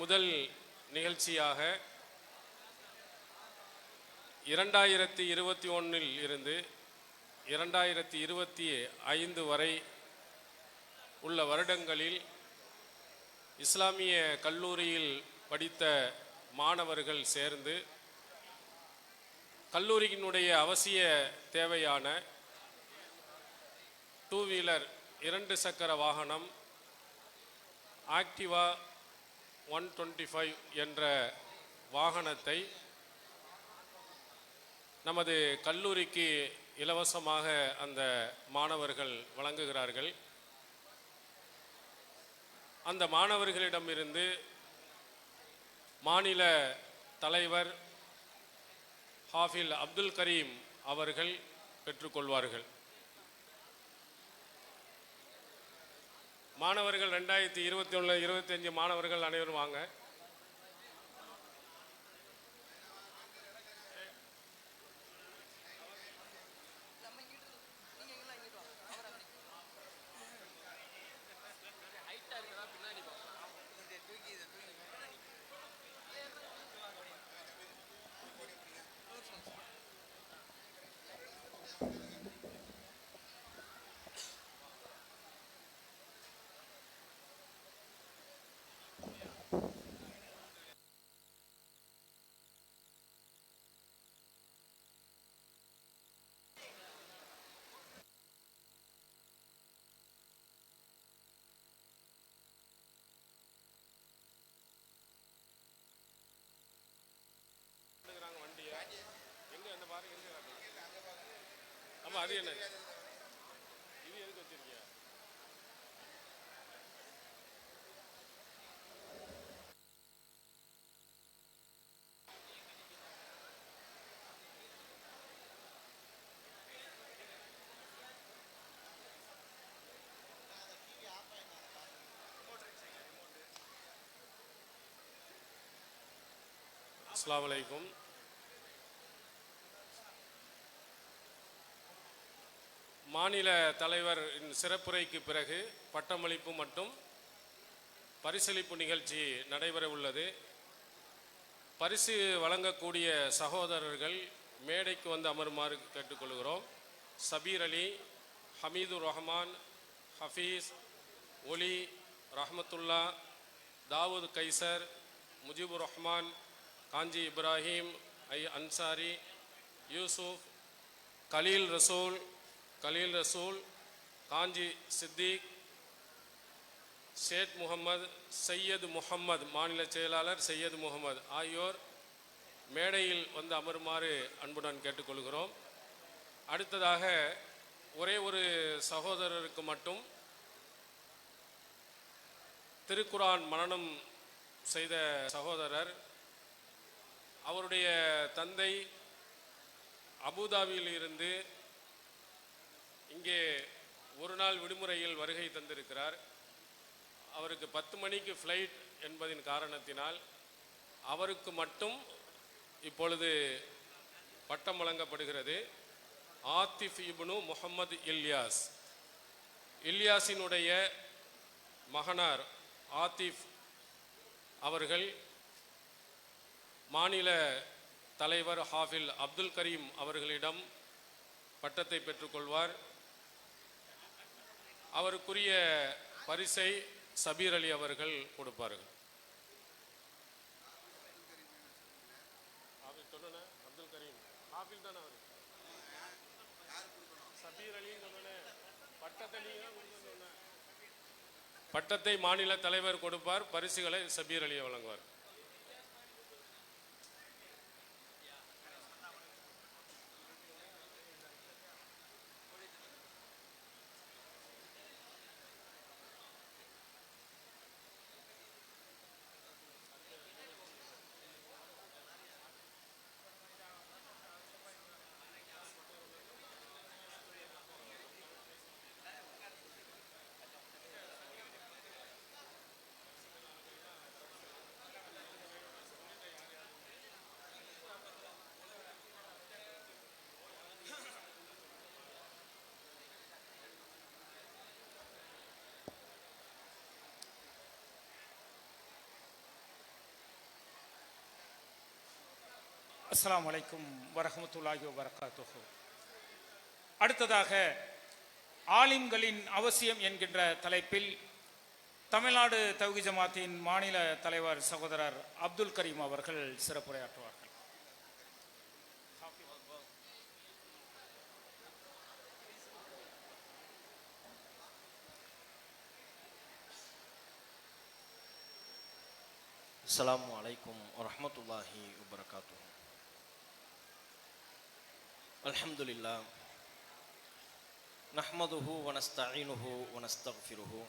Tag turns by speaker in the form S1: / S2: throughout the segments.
S1: முதல் நிகழ்ச்சியாக 2021 இருந்து 2025 வரை உள்ள வருடங்களில் இஸ்லாமிய கல்லூரியில் படித்த மாணவர்கள் சேர்ந்து கல்லூரியினுடைய அவசிய தேவையான 2 வீலர் 2 சக்கர வாகனம் ஆக்டிவா 125 என்ற வாகனத்தை நமது கல்லூரிக்கு இலவசமாக அந்த மாணவர்கள் வழங்குகிறார்கள். அந்த மாணவர்களிடமிருந்து மாநில தலைவர் ஹாஃபில் அப்துல் கரீம் அவர்கள் பெற்றுக்கொள்வார்கள். மாணவர்கள் 2021-25 மாணவர்கள் அனைவரும் வாங்க. ஆமாம், அது என்ன இது எதுக்கு வச்சிருக்கீங்க? அஸ்ஸலாமு அலைக்கும். மாநில தலைவரின் சிறப்புரைக்கு பிறகு பட்டமளிப்பு மற்றும் பரிசளிப்பு நிகழ்ச்சி நடைபெற உள்ளது. பரிசு வழங்கக்கூடிய சகோதரர்கள் மேடைக்கு வந்து அமருமாறு கேட்டுக்கொள்கிறோம். சபீர் அலி, ஹமீதுர் ரஹ்மான், ஹஃபீஸ், ஒலி, ரஹமத்துல்லா, தாவூத் கைசர், முஜிபுர் ரஹ்மான், காஞ்சி இப்ராஹிம், அன்சாரி, யூசுப், கலீல் ரசூல், காஞ்சி சித்திக், ஷேட் முகமது, சையது முகமது, மாநில செயலாளர் சையது முகமது ஆகியோர் மேடையில் வந்து அமருமாறு அன்புடன் கேட்டுக்கொள்கிறோம். அடுத்ததாக ஒரே ஒரு சகோதரருக்கு மட்டும் திருக்குரான் மனனம் செய்த சகோதரர், அவருடைய தந்தை அபுதாபியில் இருந்து இங்கே ஒரு நாள் விடுமுறையில் வருகை தந்திருக்கிறார். அவருக்கு 10 மணிக்கு ஃப்ளைட் என்பதின் காரணத்தினால் அவருக்கு மட்டும் இப்பொழுது பட்டம் வழங்கப்படுகிறது. ஆத்திஃப் இப்னு முஹம்மது இல்யாஸினுடைய மகனார் ஆத்திஃப் அவர்கள் மாநில தலைவர் ஹாஃபில் அப்துல் கரீம் அவர்களிடம் பட்டத்தை பெற்றுக்கொள்வார். அவருக்குரிய பரிசை சபீர் அலி அவர்கள் கொடுப்பார்கள். அப்துல் கரீம் ஹாஃபில் தானே அவர்? சபீர் அலி பட்டத்தை மாநில தலைவர் கொடுப்பார், பரிசுகளை சபீர் அலியை வழங்குவார்.
S2: அஸ்ஸலாமு அலைக்கும் வரஹ்மத்துல்லாஹி வபரகாத்துஹு. அடுத்ததாக ஆலிம்களின் அவசியம் என்கின்ற தலைப்பில் தமிழ்நாடு தௌஹீத் ஜமாத்தின் மாநில தலைவர் சகோதரர் அப்துல் கரீம் அவர்கள் சிறப்புரையாற்றுவார்கள்.
S3: அஸ்ஸலாமு அலைக்கும் வரஹ்மத்துல்லாஹி வபரகாத்துஹு. அல்ஹம்துலில்லாஹ் நஹ்மதுஹு வ நஸ்தஈனுஹு வ நஸ்தக்ஃபிருஹு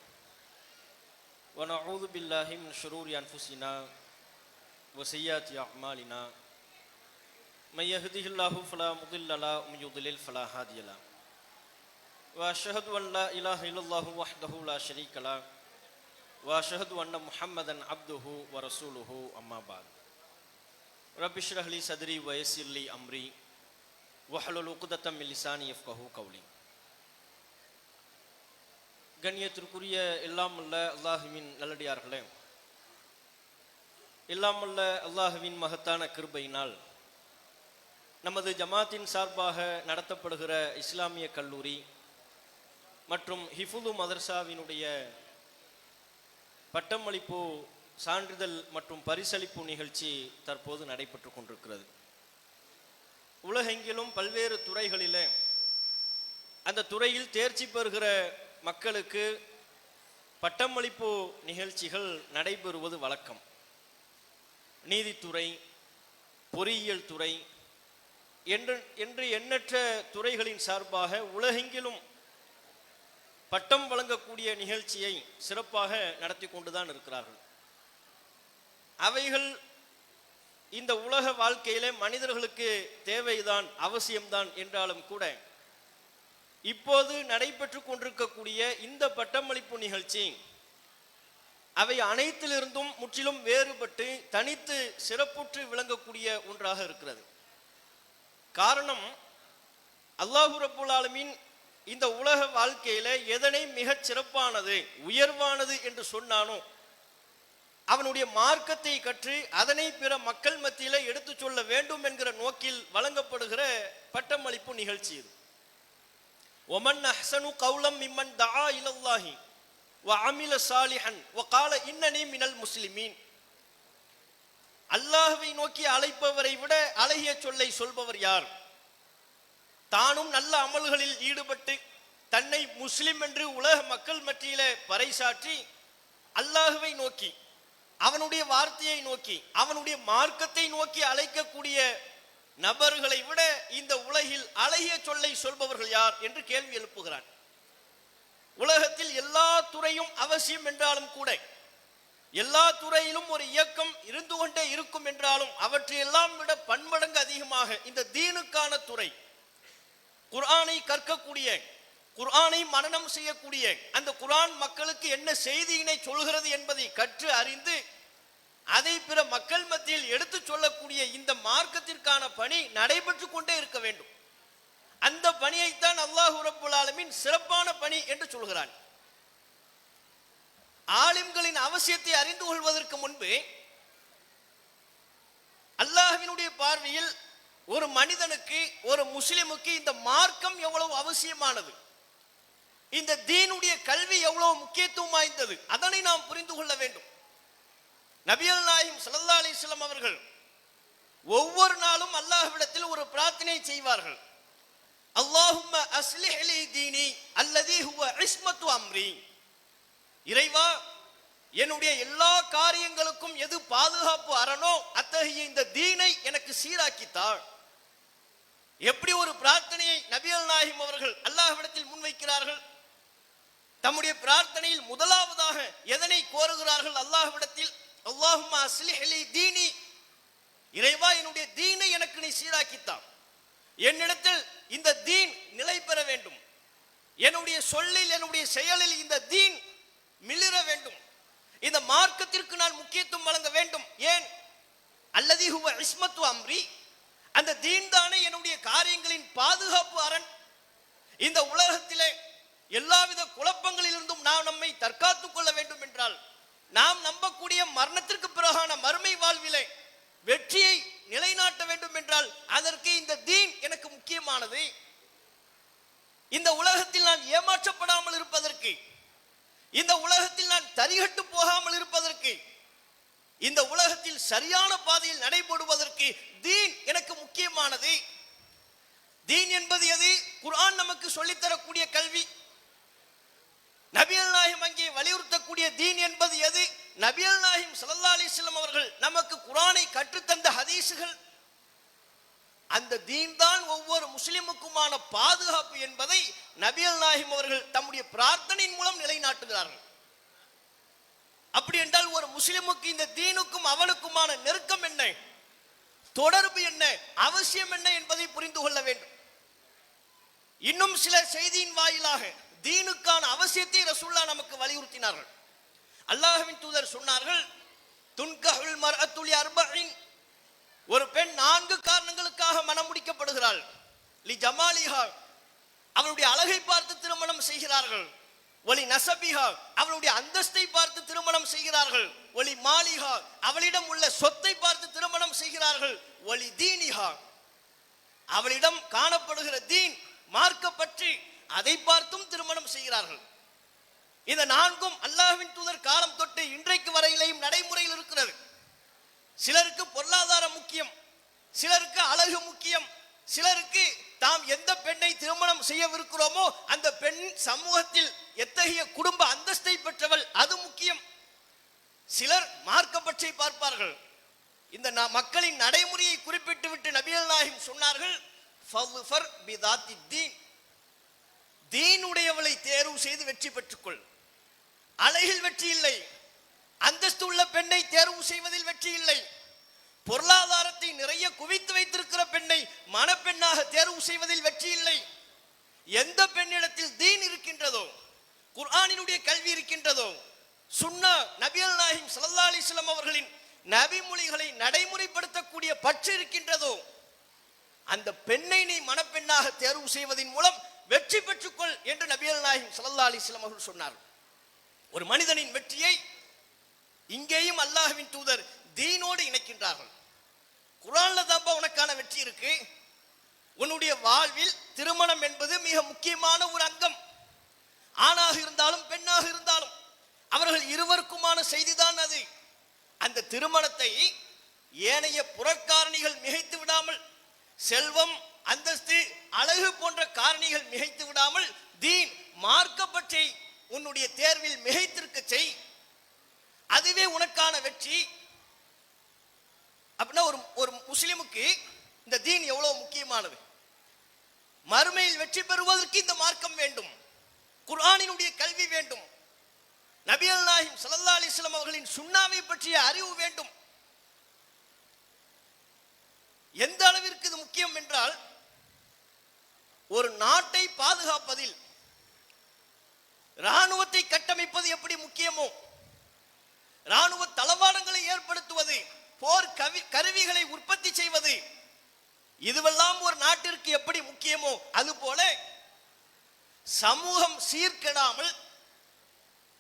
S3: வ நஊது பில்லாஹி மின் ஷுரூரி அன்ஃபுஸினா வ ஸய்யிஆத்தி அஅமாலினா மை யஹ்திஹில்லாஹு ஃபலா முதில்ல லஹு வ மை யுضلل ஃபலா ஹாதிய லஹு வ அஷ்ஹது அன் லா இலாஹ இல்லல்லாஹு வஹ்தஹு லா ஷரீக லஹு வஅஷ்ஹது அன்ன முஹம்மதன் அப்துஹு வ ரசூலுஹு அம்மா பாத். ரப்பி ஷ்ரஹ் லி ஸத்ரி வ யஸ்ஸிர் லி அம்ரி வஹ்லுல் உக்தத்தம் மின் லிசானி யஃப்கஹு கௌலி. கண்ணியத்திற்குரிய எல்லாம் உள்ள அல்லாஹுவின் நல்லடியார்களே, எல்லாம் உள்ள அல்லாஹுவின் மகத்தான கிருபையினால் நமது ஜமாத்தின் சார்பாக நடத்தப்படுகிற இஸ்லாமிய கல்லூரி மற்றும் ஹிஃபுது மதர்சாவினுடைய பட்டமளிப்பு சான்றிதழ் மற்றும் பரிசளிப்பு நிகழ்ச்சி தற்போது நடைபெற்று கொண்டிருக்கிறது. உலகெங்கிலும் பல்வேறு துறைகளிலே அந்த துறையில் தேர்ச்சி பெறுகிற மக்களுக்கு பட்டமளிப்பு நிகழ்ச்சிகள் நடைபெறுவது வழக்கம். நீதித்துறை, பொறியியல் துறை என்று எண்ணற்ற துறைகளின் சார்பாக உலகெங்கிலும் பட்டம் வழங்கக்கூடிய நிகழ்ச்சியை சிறப்பாக நடத்தி கொண்டுதான் இருக்கிறார்கள். அவைகள் இந்த உலக வாழ்க்கையிலே மனிதர்களுக்கு தேவைதான், அவசியம்தான் என்றாலும் கூட இப்போது நடைபெற்று கொண்டிருக்கக்கூடிய இந்த பட்டமளிப்பு நிகழ்ச்சி அவை அனைத்திலிருந்தும் முற்றிலும் வேறுபட்டு தனித்து சிறப்புற்று விளங்கக்கூடிய ஒன்றாக இருக்கிறது. காரணம், அல்லாஹு ரப்புல் ஆலமீன் இந்த உலக வாழ்க்கையில எதனை மிகச் சிறப்பானது, உயர்வானது என்று சொன்னானோ அவனுடைய மார்க்கத்தை கற்று அதனை பிற மக்கள் மத்தியில எடுத்து சொல்ல வேண்டும் என்கிற நோக்கில் வழங்கப்படுகிற பட்டமளிப்பு நிகழ்ச்சி இது. ஒமன் அஹ்சனு கௌலம் மிம்மன் தஆ இலல்லாஹி வ அமில சாலிஹன் வ கால இன்னனி மினல் முஸ்லிமீன். அல்லாஹ்வை நோக்கி அழைப்பவரை விட அழகிய சொல்லை சொல்பவர் யார்? தானும் நல்ல அமல்களில் ஈடுபட்டு தன்னை முஸ்லிம் என்று உலக மக்கள் மத்தியிலே பறைசாற்றி அல்லாஹ்வை நோக்கி, அவனுடைய வார்த்தையை நோக்கி, அவனுடைய மார்க்கத்தை நோக்கி அழைக்கக்கூடிய நபர்களை விட இந்த உலகில் அழகிய சொல்லை சொல்பவர்கள் யார் என்று கேள்வி எழுப்புகிறான். உலகத்தில் எல்லா துறையும் அவசியம் என்றாலும் கூட, எல்லா துறையிலும் ஒரு இயக்கம் இருந்து கொண்டே இருக்கும் என்றாலும் அவற்றையெல்லாம் விட பன்மடங்கு அதிகமாக இந்த தீனுக்கான துறை, குர்ஆனை கற்கக்கூடிய, குர்ஆனை மனனம் செய்யக்கூடிய, அந்த குர்ஆன் மக்களுக்கு என்ன செய்தியினை சொல்கிறது என்பதை கற்று அறிந்து அதை பிற மக்கள் மத்தியில் எடுத்து சொல்லக்கூடிய இந்த மார்க்கத்திற்கான பணி நடைபெற்று கொண்டே இருக்க வேண்டும். அந்த பணியைத்தான் அல்லாஹு ரப்புல் ஆலமீன் சிறப்பான பணி என்று சொல்கிறான். ஆலிம்களின் அவசியத்தை அறிந்து கொள்வதற்கு முன்பு அல்லாஹ்வினுடைய பார்வையில் ஒரு மனிதனுக்கு, ஒரு முஸ்லிமுக்கு இந்த மார்க்கம் எவ்வளவு அவசியமானது, இந்த தீனுடைய கல்வி எவ்வளவு முக்கியத்துவம் வாய்ந்தது, அதனை நாம் புரிந்து கொள்ள வேண்டும். நபிகள் நாயகம் ஸல்லல்லாஹு அலைஹி வஸல்லம் அவர்கள் ஒவ்வொரு நாளும் அல்லாஹ்விடத்தில் ஒரு பிரார்த்தனை செய்வார்கள். அல்லாஹும்ம அஸ்லிஹ் லி தீனி அல்லதி ஹுவ இஸ்மத்து அம்ரி. இறைவா, என்னுடைய எல்லா காரியங்களுக்கும் எது பாதுகாப்பு அரணோ அத்தகைய இந்த தீனை எனக்கு சீராக்கித்தாள். எப்படி ஒரு பிரார்த்தனையை நபிகள் நாயகம் அவர்கள் அல்லாஹ்விடத்தில் முன்வைக்கிறார்கள்? தம்முடைய பிரார்த்தனையில் முதலாவதாக எதனை கோருகிறார்கள் அல்லாஹ்விடத்தில்? அல்லாஹும்ம அஸ்லிஹ் லி தீனி, இறைவா என்னுடைய தீனை எனக்கு நீ சீராக்கித்தான். என்னிடத்தில் இந்த தீன் நிலை பெற வேண்டும், என்னுடைய சொல்லில் என்னுடைய செயலில் இந்த தீன் மிளிர வேண்டும், இந்த மார்க்கத்திற்கு நான் முக்கியத்துவம் வழங்க வேண்டும். ஏன்? அல்லதி ஹுவ இஸ்மத்து அம்ரி, அந்த தீன் தானே என்னுடைய காரியங்களின் பாதுகாப்பு அரண். இந்த உலகத்திலே எல்லாவித குழப்பங்களிலிருந்தும் நாம் நம்மை தற்காத்துக் கொள்ள வேண்டும் என்றால், நாம் நம்பக்கூடிய மரணத்திற்கு பிறகான மறுமை வாழ்விலே வெற்றியை நிலைநாட்ட வேண்டும் என்றால் அதற்கு இந்த தீன் எனக்கு முக்கியமானது. இந்த உலகத்தில் நான் ஏமாற்றப்படாமல் இருப்பதற்கு, இந்த உலகத்தில் நான் தரிகட்டு போகாமல் இருப்பதற்கு, இந்த உலகத்தில் சரியான பாதையில் நடைபெறுவதற்கு தீன் எனக்கு முக்கியமானது. தீன் என்பது எது? குர்ஆன் நமக்கு சொல்லித்தரக்கூடிய கல்வி. நபிகள் நாயகம் அங்கே வலியுறுத்தக்கூடிய தீன் என்பது எது? நபிகள் நாயகம் ஸல்லல்லாஹு அலைஹி வஸல்லம் அவர்கள் நமக்கு குர்ஆனை கற்றுத்தந்த ஹதீஸுகள். அந்த தீன் தான் ஒவ்வொரு முஸ்லிமுக்குமான பாதுகாப்பு என்பதை நபிகள் நாயகம் அவர்கள் தம்முடைய பிரார்த்தனையின் மூலம் நிலைநாட்டுகிறார்கள். அப்படி என்றால் ஒரு முஸ்லிமுக்கு இந்த தீனுக்கும் அவனுக்குமான நெருக்கம் என்ன, தொடர்பு என்ன, அவசியம் என்ன என்பதை புரிந்து கொள்ள வேண்டும். இன்னும் சில செய்தியின் வாயிலாக தீனுக்கான அவசியத்தை ரசூலுல்லாஹ் நமக்கு வலியுறுத்தினார்கள். அல்லாஹ்வின் தூதர் சொன்னார்கள், துன்கஹுல் மர்அத்து லி அர்பஇன், ஒரு பெண் 4 காரணங்களுக்காக மனம் முடிக்கப்படுகிறாள். லி ஜமாலிஹா, அவளுடைய அழகை பார்த்து திருமணம் செய்கிறார்கள். ஒலி நசபிஹா, அவளுடைய அந்தஸ்தை பார்த்து திருமணம் செய்கிறார்கள். ஒலி மாலிஹா, அவளிடம் உள்ள சொத்தை பார்த்து திருமணம் செய்கிறார்கள். ஒலி தீனிஹா, அவளிடம் காணப்படுகிற தீன், மார்க்க பற்றி, அதை பார்த்தும் திருமணம் செய்கிறார்கள். இந்த 4ம் அல்லாஹ்வின் தூதர் காலம் தொட்டு இன்றைக்கு வரையிலேயும் நடைமுறையில் இருக்கிறது. சிலருக்கு பொருளாதாரம் முக்கியம், சிலருக்கு அழகு முக்கியம், சிலருக்கு தாம் எந்த பெண்ணை திருமணம் செய்யவிருக்கிறோமோ அந்த பெண் சமூகத்தில் எத்தகைய குடும்ப அந்தஸ்தை பெற்றவள் அது முக்கியம். சிலர் மார்க்க பற்றி பார்ப்பார்கள். இந்த மக்களின் நடைமுறையை குறிப்பிட்டு விட்டு நபிகள் நாயகம் சொன்னார்கள், ஃபல்ஃபர் பிதாத்தி தீன், தீனுடையவளை தேர்வு செய்து வெற்றி பெற்றுக்கொள். அழகில் வெற்றி இல்லை, அந்தஸ்து உள்ள பெண்ணை தேர்வு செய்வதில் வெற்றி இல்லை, பொருளாதாரத்தை நிறைய குவித்து வைத்திருக்கிற பெண்ணை மணப்பெண்ணாக தேர்வு செய்வதில் வெற்றி இல்லை. எந்த பெண்ணிடத்தில் தீன் இருக்கின்றதோ, குர்ஆனினுடைய கல்வி இருக்கின்றதோ, சுன்னா நபிகள் நாயகம் ஸல்லல்லாஹு அலைஹி வஸல்லம் அவர்களின் நபிமொழிகளை நடைமுறைப்படுத்தக்கூடிய பற்று இருக்கின்றதோ, அந்த பெண்ணை நீ மணப்பெண்ணாக தேர்வு செய்வதன் மூலம் வெற்றி பெற்றுக்கொள் என்று நபிகள் நாயகம் ஸல்லல்லாஹு அலைஹி வஸல்லம் அவர்கள் சொன்னார். ஒரு மனிதனின் வெற்றியை இங்கேயும் அல்லாஹ்வின் தூதர் தீனோடு இணைக்கின்றார்கள். குர்ஆன்ல தான்ப்பா உனக்கான வெற்றி இருக்கு. உன்னுடைய வாழ்வில் திருமணம் என்பது மிக முக்கியமான ஒரு அங்கம். ஆணாக இருந்தாலும் பெண்ணாக இருந்தாலும் அவர்கள் இருவருக்குமான செய்திதான் அது. அந்த திருமணத்தை ஏனைய புறக்காரணிகள் மிகைத்து விடாமல், செல்வம், அந்தஸ்து, அழகு போன்ற காரணிகள் மிகைத்து விடாமல், தீன், மார்க்க பற்றி உன்னுடைய தேர்வில் மிகைத்திருக்க செய். அதுவே உனக்கான வெற்றி. அப்படின்னா ஒரு முஸ்லிமுக்கு இந்த தீன் எவ்வளவு முக்கியமானது. மறுமையில் வெற்றி பெறுவதற்கு இந்த மார்க்கம் வேண்டும், குர்ஆனினுடைய கல்வி வேண்டும், நபிகள் நாயகம் ஸல்லல்லாஹு அலைஹி வஸல்லம் அவர்களின் சுன்னாவை பற்றிய அறிவு வேண்டும். எந்த அளவிற்கு இது முக்கியம் என்றால், ஒரு நாட்டை பாதுகாப்பதில் இராணுவத்தை கட்டமைப்பது எப்படி முக்கியமோ, இராணுவ தளவாடங்களை ஏற்படுத்துவது, போர் கருவிகளை உற்பத்தி செய்வது, இதுவெல்லாம் ஒரு நாட்டிற்கு எப்படி முக்கியமோ அதுபோல சமூகம் சீர்கெடாமல்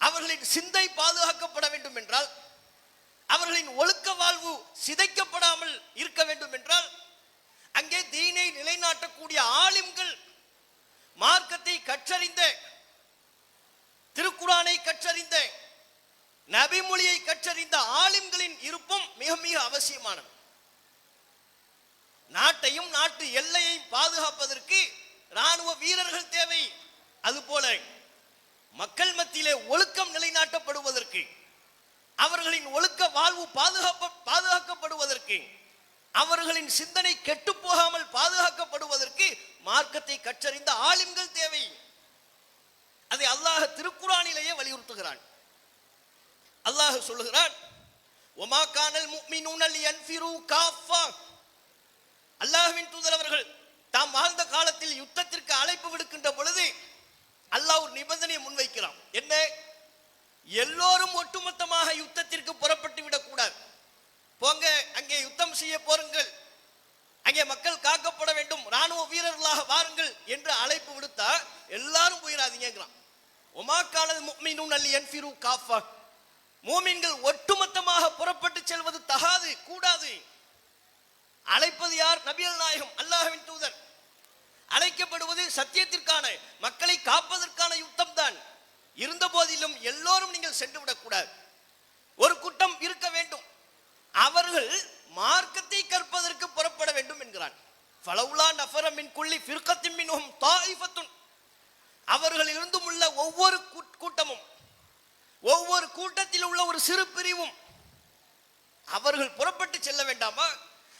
S3: அவர்களின் சிந்தை பாதுகாக்கப்பட வேண்டும் என்றால், அவர்களின் ஒழுக்க வாழ்வு சிதைக்கப்படாமல் இருக்க வேண்டும் என்றால், அங்கே தீனை நிலைநாட்டக்கூடிய ஆலிம்கள், மார்க்கத்தை கற்றறிந்த, திருக்குர்ஆனை கற்றறிந்த, நபிமொழியை கற்றறிந்த ஆலிம்களின் இருப்பும் மிக மிக அவசியமானது. நாட்டையும் நாட்டு எல்லையை பாதுகாப்பதற்கு இராணுவ வீரர்கள் தேவை. அதுபோல மக்கள் மத்தியிலே ஒழுக்கம் நிலைநாட்டப்படுவதற்கு, அவர்களின் ஒழுக்க வாழ்வு பாதுகாக்கப்படுவதற்கு, அவர்களின் சிந்தனை கெட்டு போகாமல் பாதுகாக்கப்படுவதற்கு மார்க்கத்தை கற்றறிந்த ஆலிம்கள் தேவை. அதை அல்லாஹ் திருக்குர்ஆனிலேயே வலியுறுத்துகிறான். அல்லாஹ் சொல்லுகிறான், ஒமா கானல் முஃமினூன லியன்ஃபிரு காஃபா. அல்லாஹ்வின் தூதர் அவர்கள் தாம் வாழ்ந்த காலத்தில் யுத்தத்திற்கு அழைப்பு விடுக்கின்ற பொழுது அல்லாஹ் ஒரு நிபந்தனையை முன்வைக்கிறான். என்ன? எல்லோரும் ஒட்டுமொத்தமாக யுத்தத்திற்கு புறப்பட்டு விடக்கூடாது. போங்க, அங்கே யுத்தம் செய்ய போருங்கள், அங்கே மக்கள் காக்கப்பட வேண்டும், ராணுவ வீரர்களாக வாருங்கள் என்று அழைப்பு விடுத்தா எல்லாரும் போயிடாதீங்கிறான். ஒமா கானல் முஃமினூன லியன்ஃபிரு காஃபா. மூமின்கள் ஒட்டுமொத்தமாக புறப்பட்டு செல்வது தகாது, கூடாது. அழைப்பது யார்? நபிகள் நாயகம், அல்லாஹ்வின் தூதர். அழைக்கப்படுவது சத்தியத்திற்கான, மக்களை காப்பதற்கான யுத்தம் தான். இருந்த போதிலும் எல்லோரும் நீங்கள் சென்று விடக்கூடாது. ஒரு கூட்டம் இருக்க வேண்டும், அவர்கள் மார்க்கத்தை கற்பதற்கு புறப்பட வேண்டும் என்கிறான். ஃபலவுலா நஃபர மின் குல்லி ஃபிர்கத்தின் மின்ஹும் தாயிஃபத்துன். அவர்களில் இருந்தும் உள்ள ஒவ்வொரு கூட்டமும், ஒவ்வொரு கூட்டத்தில் உள்ள ஒரு சிறு பிரிவும் அவர்கள் புறப்பட்டு செல்ல வேண்டாமா?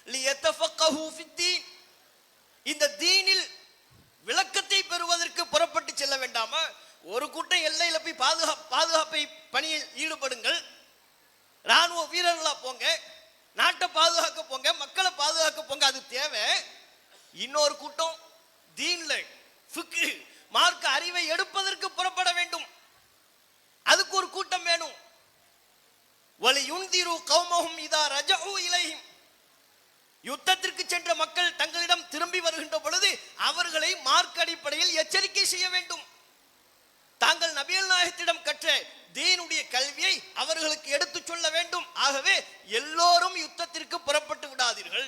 S3: லியத்தஃபக்கஹு ஃபித்தீன், இந்த தீனில் விளக்கத்தை பெறுவதற்கு புறப்பட்டு செல்ல வேண்டாமா? ஒரு கூட்டம் எல்லையில போய் பாதுகாப்பை பணியில் ஈடுபடுங்கள், ராணுவ வீரர்களா போங்க, நாட்டை பாதுகாக்க போங்க, மக்களை பாதுகாக்க போங்க, அது தேவை. இன்னொரு கூட்டம் தீன்ல ஃபிக்ஹ் மார்க்க அறிவை எடுப்பதற்கு புறப்பட வேண்டும், அதுக்கு ஒரு கூட்டம் வேணும். வலியுன்திரு கௌமஹும் இதா ரஜஉ இலைஹிம், யுத்தத்திற்கு சென்ற மக்கள் தங்களிடம் திரும்பி வருகின்ற பொழுது அவர்களை மார்க்க அடிப்படையில் எச்சரிக்கை செய்ய வேண்டும். தாங்கள் நபிகள் நாயகத்திடம் கற்ற தீனுடைய கல்வியை அவர்களுக்கு எடுத்து சொல்ல வேண்டும். ஆகவே எல்லோரும் யுத்தத்திற்கு புறப்பட்டு விடாதீர்கள்.